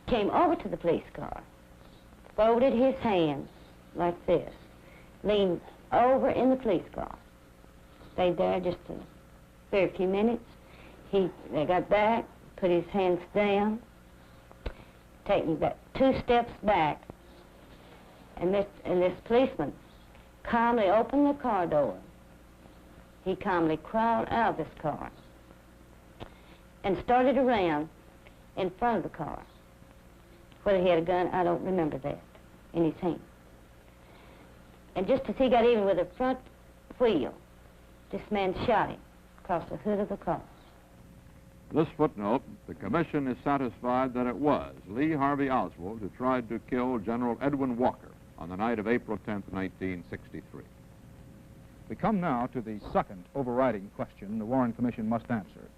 came over to the police car, folded his hands like this, leaned over in the police car, stayed there just a very few minutes. They got back, put his hands down, taking back 2 steps back, and this policeman calmly opened the car door. He calmly crawled out of this car and started around in front of the car. Whether he had a gun, I don't remember that, in his hand. And just as he got even with the front wheel, this man shot him across the hood of the car. This footnote, the commission is satisfied that it was Lee Harvey Oswald who tried to kill General Edwin Walker on the night of April 10th, 1963. We come now to the second overriding question the Warren Commission must answer.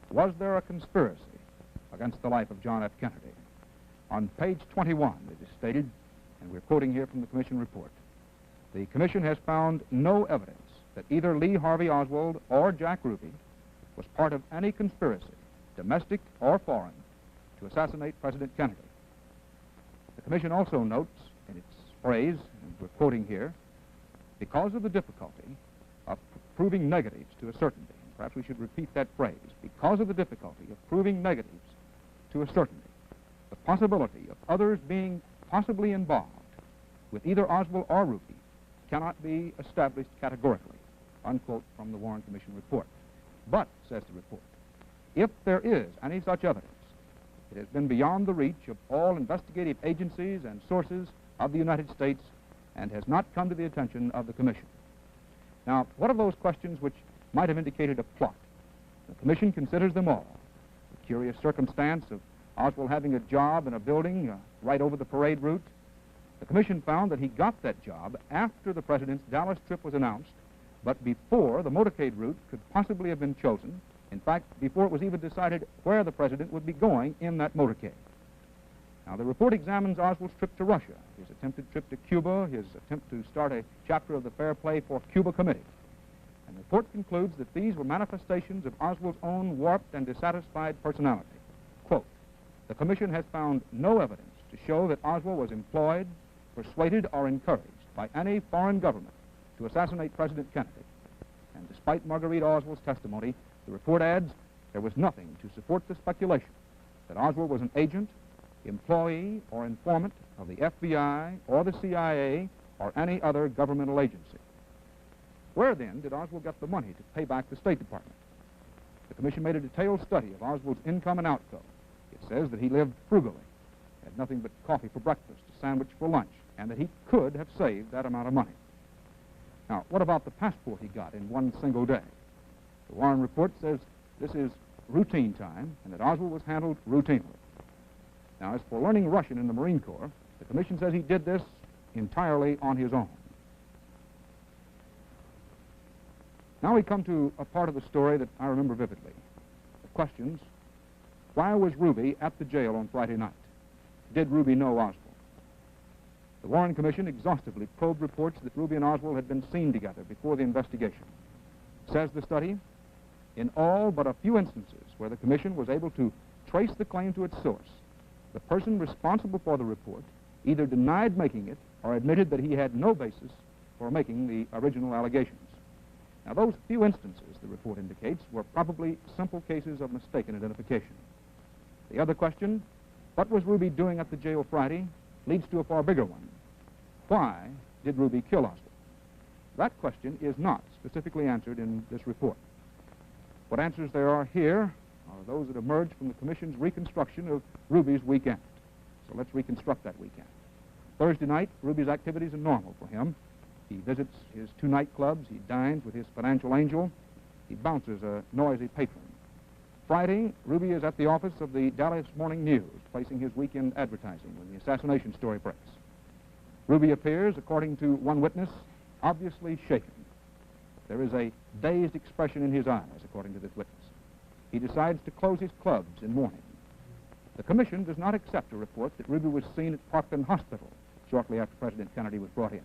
Was there a conspiracy against the life of John F. Kennedy? On page 21, it is stated, and we're quoting here from the commission report, the commission has found no evidence that either Lee Harvey Oswald or Jack Ruby was part of any conspiracy, domestic or foreign, to assassinate President Kennedy. The commission also notes in its phrase, and we're quoting here, because of the difficulty of proving negatives to a certainty, perhaps we shoshould repeat that phrase, because of the difficulty of proving negatives to a certainty, the possibility of others being possibly involved with either Oswald or Ruby cannot be established categorically, unquote from the Warren Commission report. But, says the report, if there is any such evidence, it has been beyond the reach of all investigative agencies and sources of the United States and has not come to the attention of the Commission. Now, what of those questions which might have indicated a plot? The Commission considers them all. The curious circumstance of Oswald having a job in a building right over the parade route. The Commission found that he got that job after the President's Dallas trip was announced, but before the motorcade route could possibly have been chosen. In fact, before it was even decided where the President would be going in that motorcade. Now, the report examines Oswald's trip to Russia, his attempted trip to Cuba, his attempt to start a chapter of the Fair Play for Cuba Committee. And the report concludes that these were manifestations of Oswald's own warped and dissatisfied personality. Quote, the Commission has found no evidence to show that Oswald was employed, persuaded, or encouraged by any foreign government to assassinate President Kennedy. And despite Marguerite Oswald's testimony, the report adds there was nothing to support the speculation that Oswald was an agent, employee, or informant of the FBI or the CIA or any other governmental agency. Where then did Oswald get the money to pay back the State Department? The Commission made a detailed study of Oswald's income and outgo. It says that he lived frugally, had nothing but coffee for breakfast, a sandwich for lunch, and that he could have saved that amount of money. Now, what about the passport he got in one single day? The Warren report says this is routine time and that Oswald was handled routinely. Now, as for learning Russian in the Marine Corps, the Commission says he did this entirely on his own. Now we come to a part of the story that I remember vividly. The questions, why was Ruby at the jail on Friday night? Did Ruby know Oswald? The Warren Commission exhaustively probed reports that Ruby and Oswald had been seen together before the investigation. Says the study, in all but a few instances where the Commission was able to trace the claim to its source, the person responsible for the report either denied making it or admitted that he had no basis for making the original allegations. Now, those few instances, the report indicates, were probably simple cases of mistaken identification. The other question, what was Ruby doing at the jail Friday, leads to a far bigger one. Why did Ruby kill Oswald? That question is not specifically answered in this report. What answers there are here are those that emerge from the Commission's reconstruction of Ruby's weekend. So let's reconstruct that weekend. Thursday night, Ruby's activities are normal for him. He visits his 2 nightclubs, he dines with his financial angel, he bounces a noisy patron. Friday, Ruby is at the office of the Dallas Morning News, placing his weekend advertising when the assassination story breaks. Ruby appears, according to one witness, obviously shaken. There is a dazed expression in his eyes, according to this witness. He decides to close his clubs in mourning. The Commission does not accept a report that Ruby was seen at Parkland Hospital shortly after President Kennedy was brought in.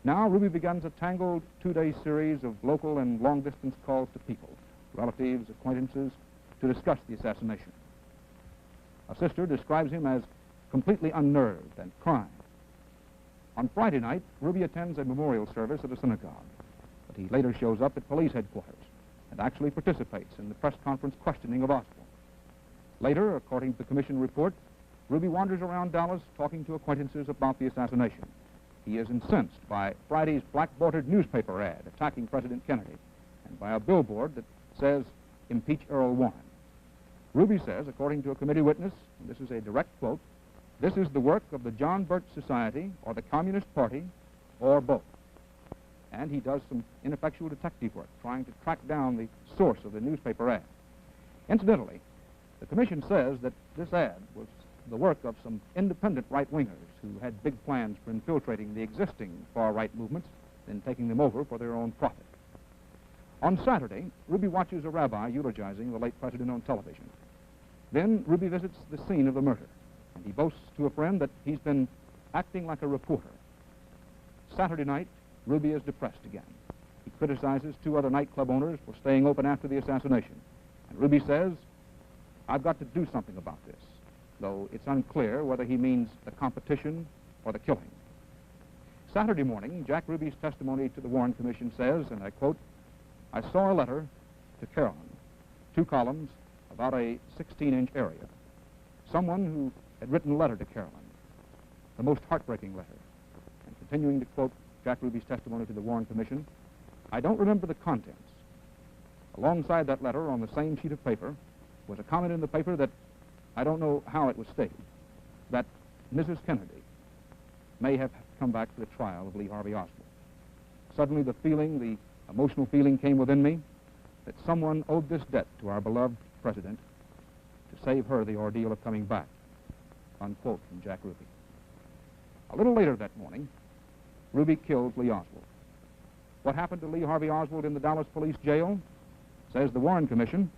Now, Ruby begins a tangled 2-day series of local and long-distance calls to people, relatives, acquaintances, to discuss the assassination. A sister describes him as completely unnerved and crying. On Friday night, Ruby attends a memorial service at a synagogue, but he later shows up at police headquarters and actually participates in the press conference questioning of Oswald. Later, according to the Commission report, Ruby wanders around Dallas talking to acquaintances about the assassination. He is incensed by Friday's black-bordered newspaper ad attacking President Kennedy and by a billboard that says, "Impeach Earl Warren." Ruby says, according to a committee witness, and this is a direct quote, "This is the work of the John Birch Society or the Communist Party or both." And he does some ineffectual detective work trying to track down the source of the newspaper ad. Incidentally, the Commission says that this ad was the work of some independent right-wingers who had big plans for infiltrating the existing far-right movements and taking them over for their own profit. On Saturday, Ruby watches a rabbi eulogizing the late president on television. Then Ruby visits the scene of the murder, and he boasts to a friend that he's been acting like a reporter. Saturday night, Ruby is depressed again. He criticizes 2 other nightclub owners for staying open after the assassination. And Ruby says, "I've got to do something about this," though it's unclear whether he means the competition or the killing. Saturday morning, Jack Ruby's testimony to the Warren Commission says, and I quote, "I saw a letter to Carolyn, 2 columns, about a 16-inch area. Someone who had written a letter to Carolyn, the most heartbreaking letter. And continuing to quote Jack Ruby's testimony to the Warren Commission, I don't remember the contents. Alongside that letter, on the same sheet of paper, was a comment in the paper that, I don't know how it was stated, that Mrs. Kennedy may have come back for the trial of Lee Harvey Oswald. Suddenly the emotional feeling came within me that someone owed this debt to our beloved president to save her the ordeal of coming back, unquote from Jack Ruby. A little later that morning, Ruby kills Lee Oswald. What happened to Lee Harvey Oswald in the Dallas police jail? Says the Warren Commission,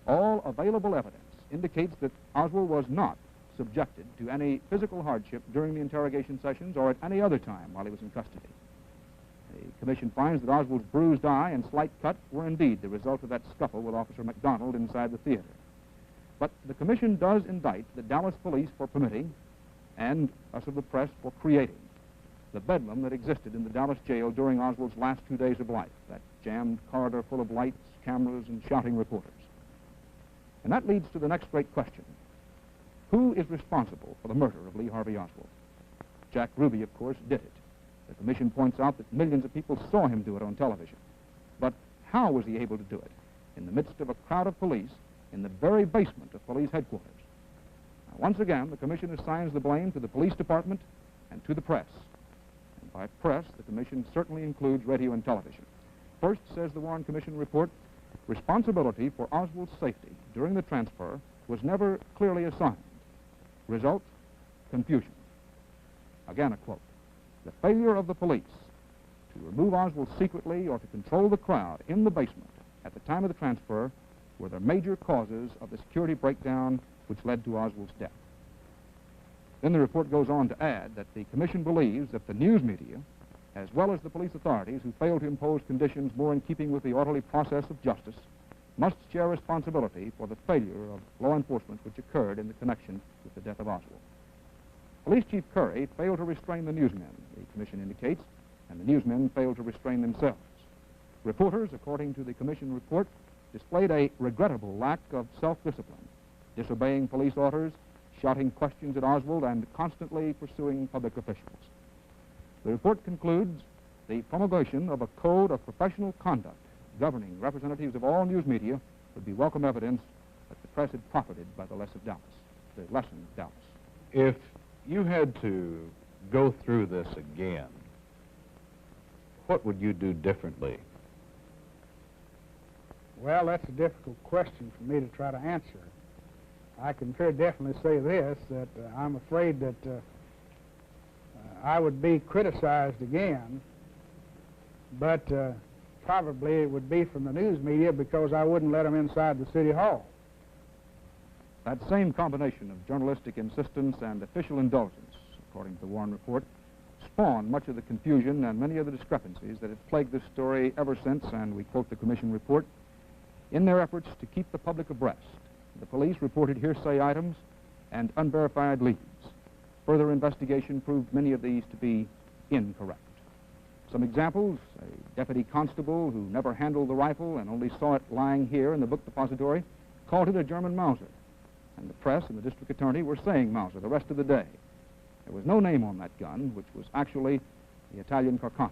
all available evidence indicates that Oswald was not subjected to any physical hardship during the interrogation sessions or at any other time while he was in custody. The commission finds that Oswald's bruised eye and slight cut were indeed the result of that scuffle with Officer McDonald inside the theater. But the commission does indict the Dallas police for permitting, and us of the press for creating, the bedlam that existed in the Dallas jail during Oswald's last 2 days of life, that jammed corridor full of lights, cameras, and shouting reporters. And that leads to the next great question. Who is responsible for the murder of Lee Harvey Oswald? Jack Ruby, of course, did it. The commission points out that millions of people saw him do it on television. But how was he able to do it? In the midst of a crowd of police, in the very basement of police headquarters. Now, once again, the commission assigns the blame to the police department and to the press. And by press, the commission certainly includes radio and television. First, says the Warren Commission report, responsibility for Oswald's safety during the transfer was never clearly assigned. Result, confusion. Again, a quote. The failure of the police to remove Oswald secretly or to control the crowd in the basement at the time of the transfer were the major causes of the security breakdown which led to Oswald's death. Then the report goes on to add that the commission believes that the news media, as well as the police authorities who failed to impose conditions more in keeping with the orderly process of justice, must share responsibility for the failure of law enforcement which occurred in the connection with the death of Oswald. Police Chief Curry failed to restrain the newsmen, the commission indicates, and the newsmen failed to restrain themselves. Reporters, according to the commission report, displayed a regrettable lack of self-discipline, disobeying police orders, shouting questions at Oswald, and constantly pursuing public officials. The report concludes the promulgation of a code of professional conduct governing representatives of all news media would be welcome evidence that the press had profited by the lesson of Dallas. If you had to go through this again, what would you do differently? Well, that's a difficult question for me to try to answer. I can very definitely say this, that I'm afraid that I would be criticized again, but probably it would be from the news media because I wouldn't let them inside the city hall. That same combination of journalistic insistence and official indulgence, according to the Warren report, spawned much of the confusion and many of the discrepancies that have plagued this story ever since, and we quote the commission report, in their efforts to keep the public abreast. The police reported hearsay items and unverified leads. Further investigation proved many of these to be incorrect. Some examples, a deputy constable who never handled the rifle and only saw it lying here in the book depository called it a German Mauser. And the press and the district attorney were saying Mauser the rest of the day. There was no name on that gun, which was actually the Italian Carcano.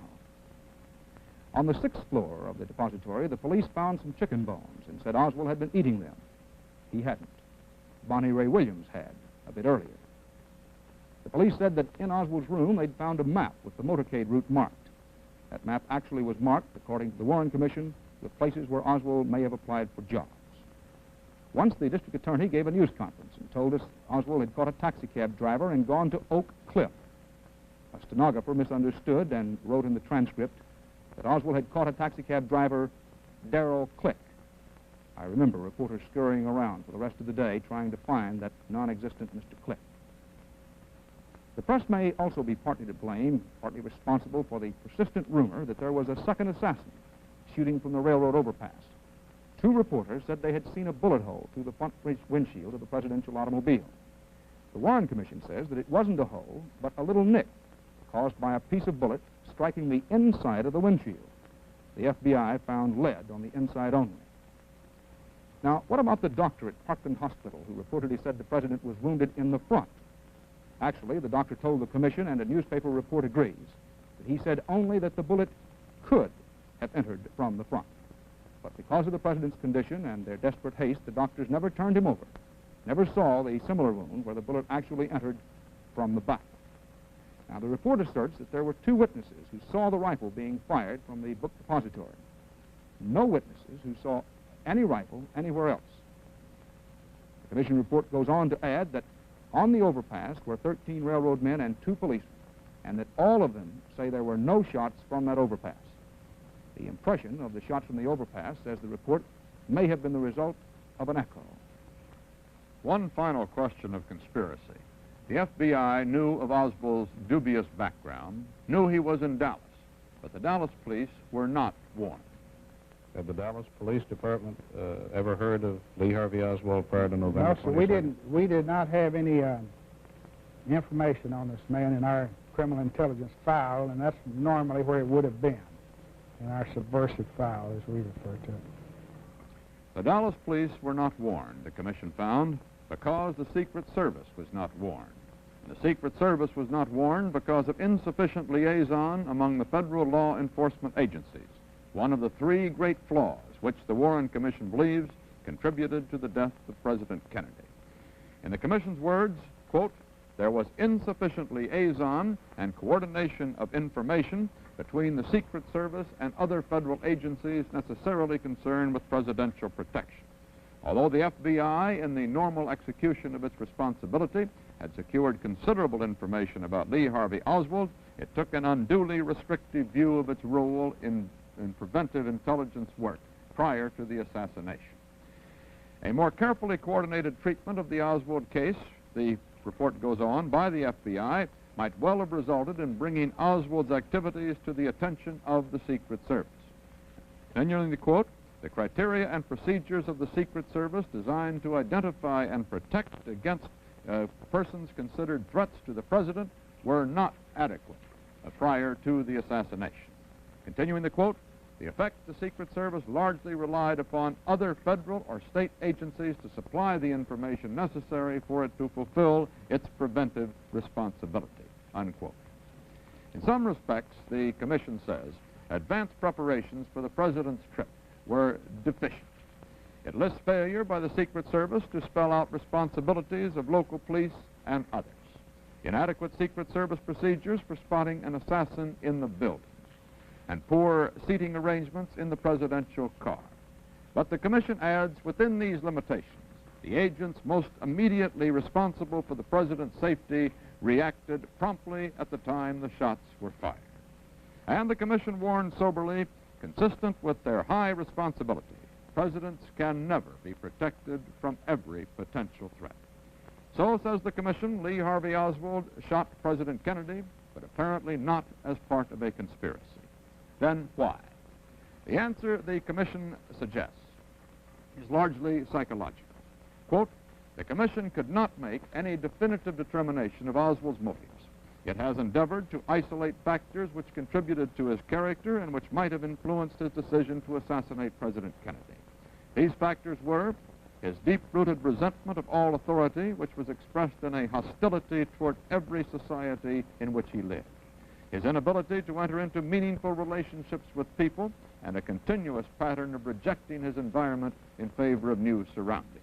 On the 6th floor of the depository, the police found some chicken bones and said Oswald had been eating them. He hadn't. Bonnie Ray Williams had, a bit earlier. The police said that in Oswald's room they'd found a map with the motorcade route marked. That map actually was marked, according to the Warren Commission, with places where Oswald may have applied for jobs. Once the district attorney gave a news conference and told us Oswald had caught a taxicab driver and gone to Oak Cliff. A stenographer misunderstood and wrote in the transcript that Oswald had caught a taxicab driver, Darrell Click. I remember reporters scurrying around for the rest of the day trying to find that non-existent Mr. Click. The press may also be partly to blame, partly responsible for the persistent rumor that there was a second assassin shooting from the railroad overpass. 2 reporters said they had seen a bullet hole through the front windshield of the presidential automobile. The Warren Commission says that it wasn't a hole, but a little nick caused by a piece of bullet striking the inside of the windshield. The FBI found lead on the inside only. Now, what about the doctor at Parkland Hospital who reportedly said the president was wounded in the front? Actually, the doctor told the commission, and a newspaper report agrees, that he said only that the bullet could have entered from the front. But because of the president's condition and their desperate haste, the doctors never turned him over, never saw the similar wound where the bullet actually entered from the back. Now, the report asserts that there were 2 witnesses who saw the rifle being fired from the book depository. No witnesses who saw any rifle anywhere else. The commission report goes on to add that on the overpass were 13 railroad men and 2 policemen, and that all of them say there were no shots from that overpass. The impression of the shots from the overpass, says the report, may have been the result of an echo. One final question of conspiracy. The FBI knew of Oswald's dubious background, knew he was in Dallas, but the Dallas police were not warned. Had the Dallas Police Department ever heard of Lee Harvey Oswald prior to November No, sir, 22nd? we did not have any information on this man in our criminal intelligence file, and that's normally where it would have been, in our subversive file, as we refer to it. The Dallas police were not warned, the commission found, because the Secret Service was not warned. The Secret Service was not warned because of insufficient liaison among the federal law enforcement agencies, one of the 3 great flaws which the Warren Commission believes contributed to the death of President Kennedy. In the commission's words, quote, there was insufficient liaison and coordination of information between the Secret Service and other federal agencies necessarily concerned with presidential protection. Although the FBI, in the normal execution of its responsibility, had secured considerable information about Lee Harvey Oswald, it took an unduly restrictive view of its role in preventive intelligence work prior to the assassination. A more carefully coordinated treatment of the Oswald case, the report goes on, by the FBI might well have resulted in bringing Oswald's activities to the attention of the Secret Service. Continuing the quote, the criteria and procedures of the Secret Service designed to identify and protect against persons considered threats to the president were not adequate prior to the assassination. Continuing the quote, the effect the Secret Service largely relied upon other federal or state agencies to supply the information necessary for it to fulfill its preventive responsibility, unquote. In some respects, the commission says, advanced preparations for the president's trip were deficient. It lists failure by the Secret Service to spell out responsibilities of local police and others. Inadequate Secret Service procedures for spotting an assassin in the building, and poor seating arrangements in the presidential car. But the commission adds, within these limitations, the agents most immediately responsible for the president's safety reacted promptly at the time the shots were fired. And the commission warned soberly, consistent with their high responsibility, presidents can never be protected from every potential threat. So, says the commission, Lee Harvey Oswald shot President Kennedy, but apparently not as part of a conspiracy. Then why? The answer the commission suggests is largely psychological. Quote, the commission could not make any definitive determination of Oswald's motives. It has endeavored to isolate factors which contributed to his character and which might have influenced his decision to assassinate President Kennedy. These factors were his deep-rooted resentment of all authority, which was expressed in a hostility toward every society in which he lived, his inability to enter into meaningful relationships with people, and a continuous pattern of rejecting his environment in favor of new surroundings,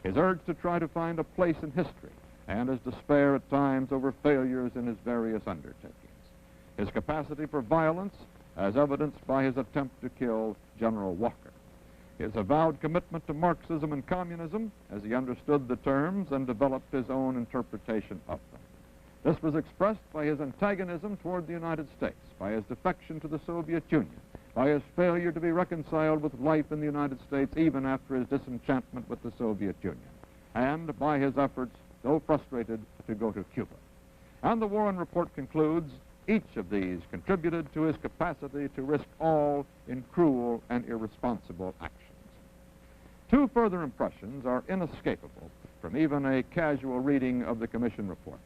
his urge to try to find a place in history, and his despair at times over failures in his various undertakings, his capacity for violence, as evidenced by his attempt to kill General Walker, his avowed commitment to Marxism and communism, as he understood the terms and developed his own interpretation of them. This was expressed by his antagonism toward the United States, by his defection to the Soviet Union, by his failure to be reconciled with life in the United States even after his disenchantment with the Soviet Union, and by his efforts, though frustrated, to go to Cuba. And the Warren Report concludes, each of these contributed to his capacity to risk all in cruel and irresponsible actions. Two further impressions are inescapable from even a casual reading of the commission report.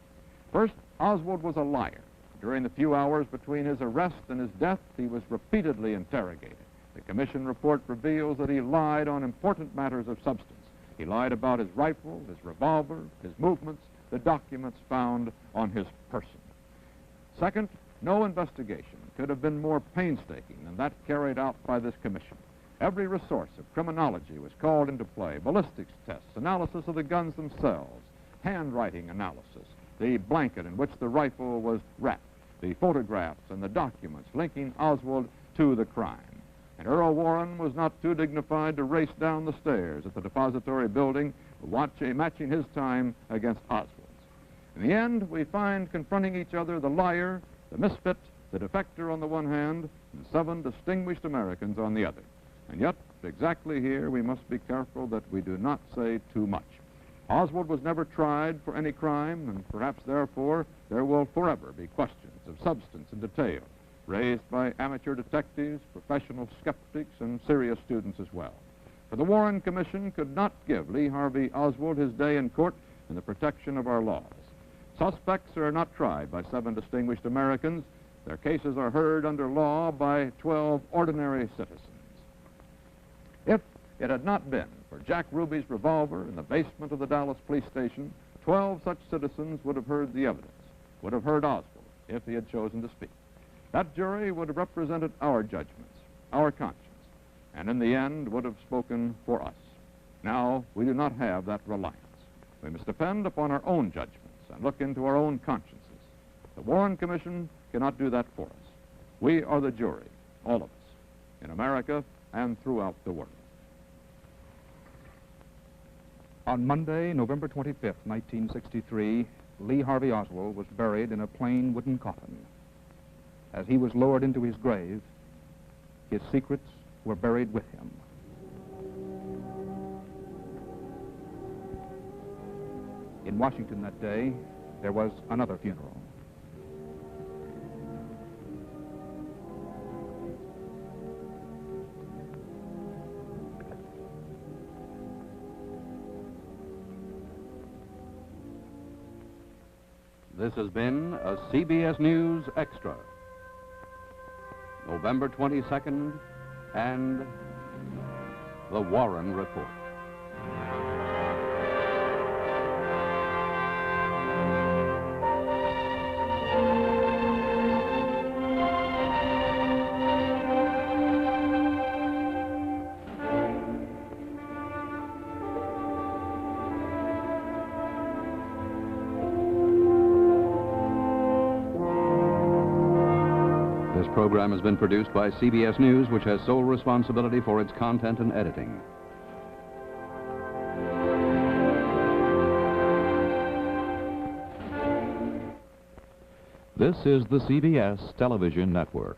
First, Oswald was a liar. During the few hours between his arrest and his death, he was repeatedly interrogated. The commission report reveals that he lied on important matters of substance. He lied about his rifle, his revolver, his movements, the documents found on his person. Second, no investigation could have been more painstaking than that carried out by this commission. Every resource of criminology was called into play: ballistics tests, analysis of the guns themselves, handwriting analysis, the blanket in which the rifle was wrapped, the photographs and the documents linking Oswald to the crime. And Earl Warren was not too dignified to race down the stairs at the depository building, matching his time against Oswald's. In the end, we find confronting each other the liar, the misfit, the defector on the one hand, and 7 distinguished Americans on the other. And yet, exactly here, we must be careful that we do not say too much. Oswald was never tried for any crime, and perhaps, therefore, there will forever be questions of substance and detail raised by amateur detectives, professional skeptics, and serious students as well. For the Warren Commission could not give Lee Harvey Oswald his day in court in the protection of our laws. Suspects are not tried by 7 distinguished Americans. Their cases are heard under law by 12 ordinary citizens. If it had not been for Jack Ruby's revolver in the basement of the Dallas police station, 12 such citizens would have heard the evidence, would have heard Oswald if he had chosen to speak. That jury would have represented our judgments, our conscience, and in the end would have spoken for us. Now, we do not have that reliance. We must depend upon our own judgments and look into our own consciences. The Warren Commission cannot do that for us. We are the jury, all of us, in America and throughout the world. On Monday, November 25th, 1963, Lee Harvey Oswald was buried in a plain wooden coffin. As he was lowered into his grave, his secrets were buried with him. In Washington that day, there was another funeral. This has been a CBS News Extra. November 22nd and the Warren Report. This program has been produced by CBS News, which has sole responsibility for its content and editing. This is the CBS Television Network.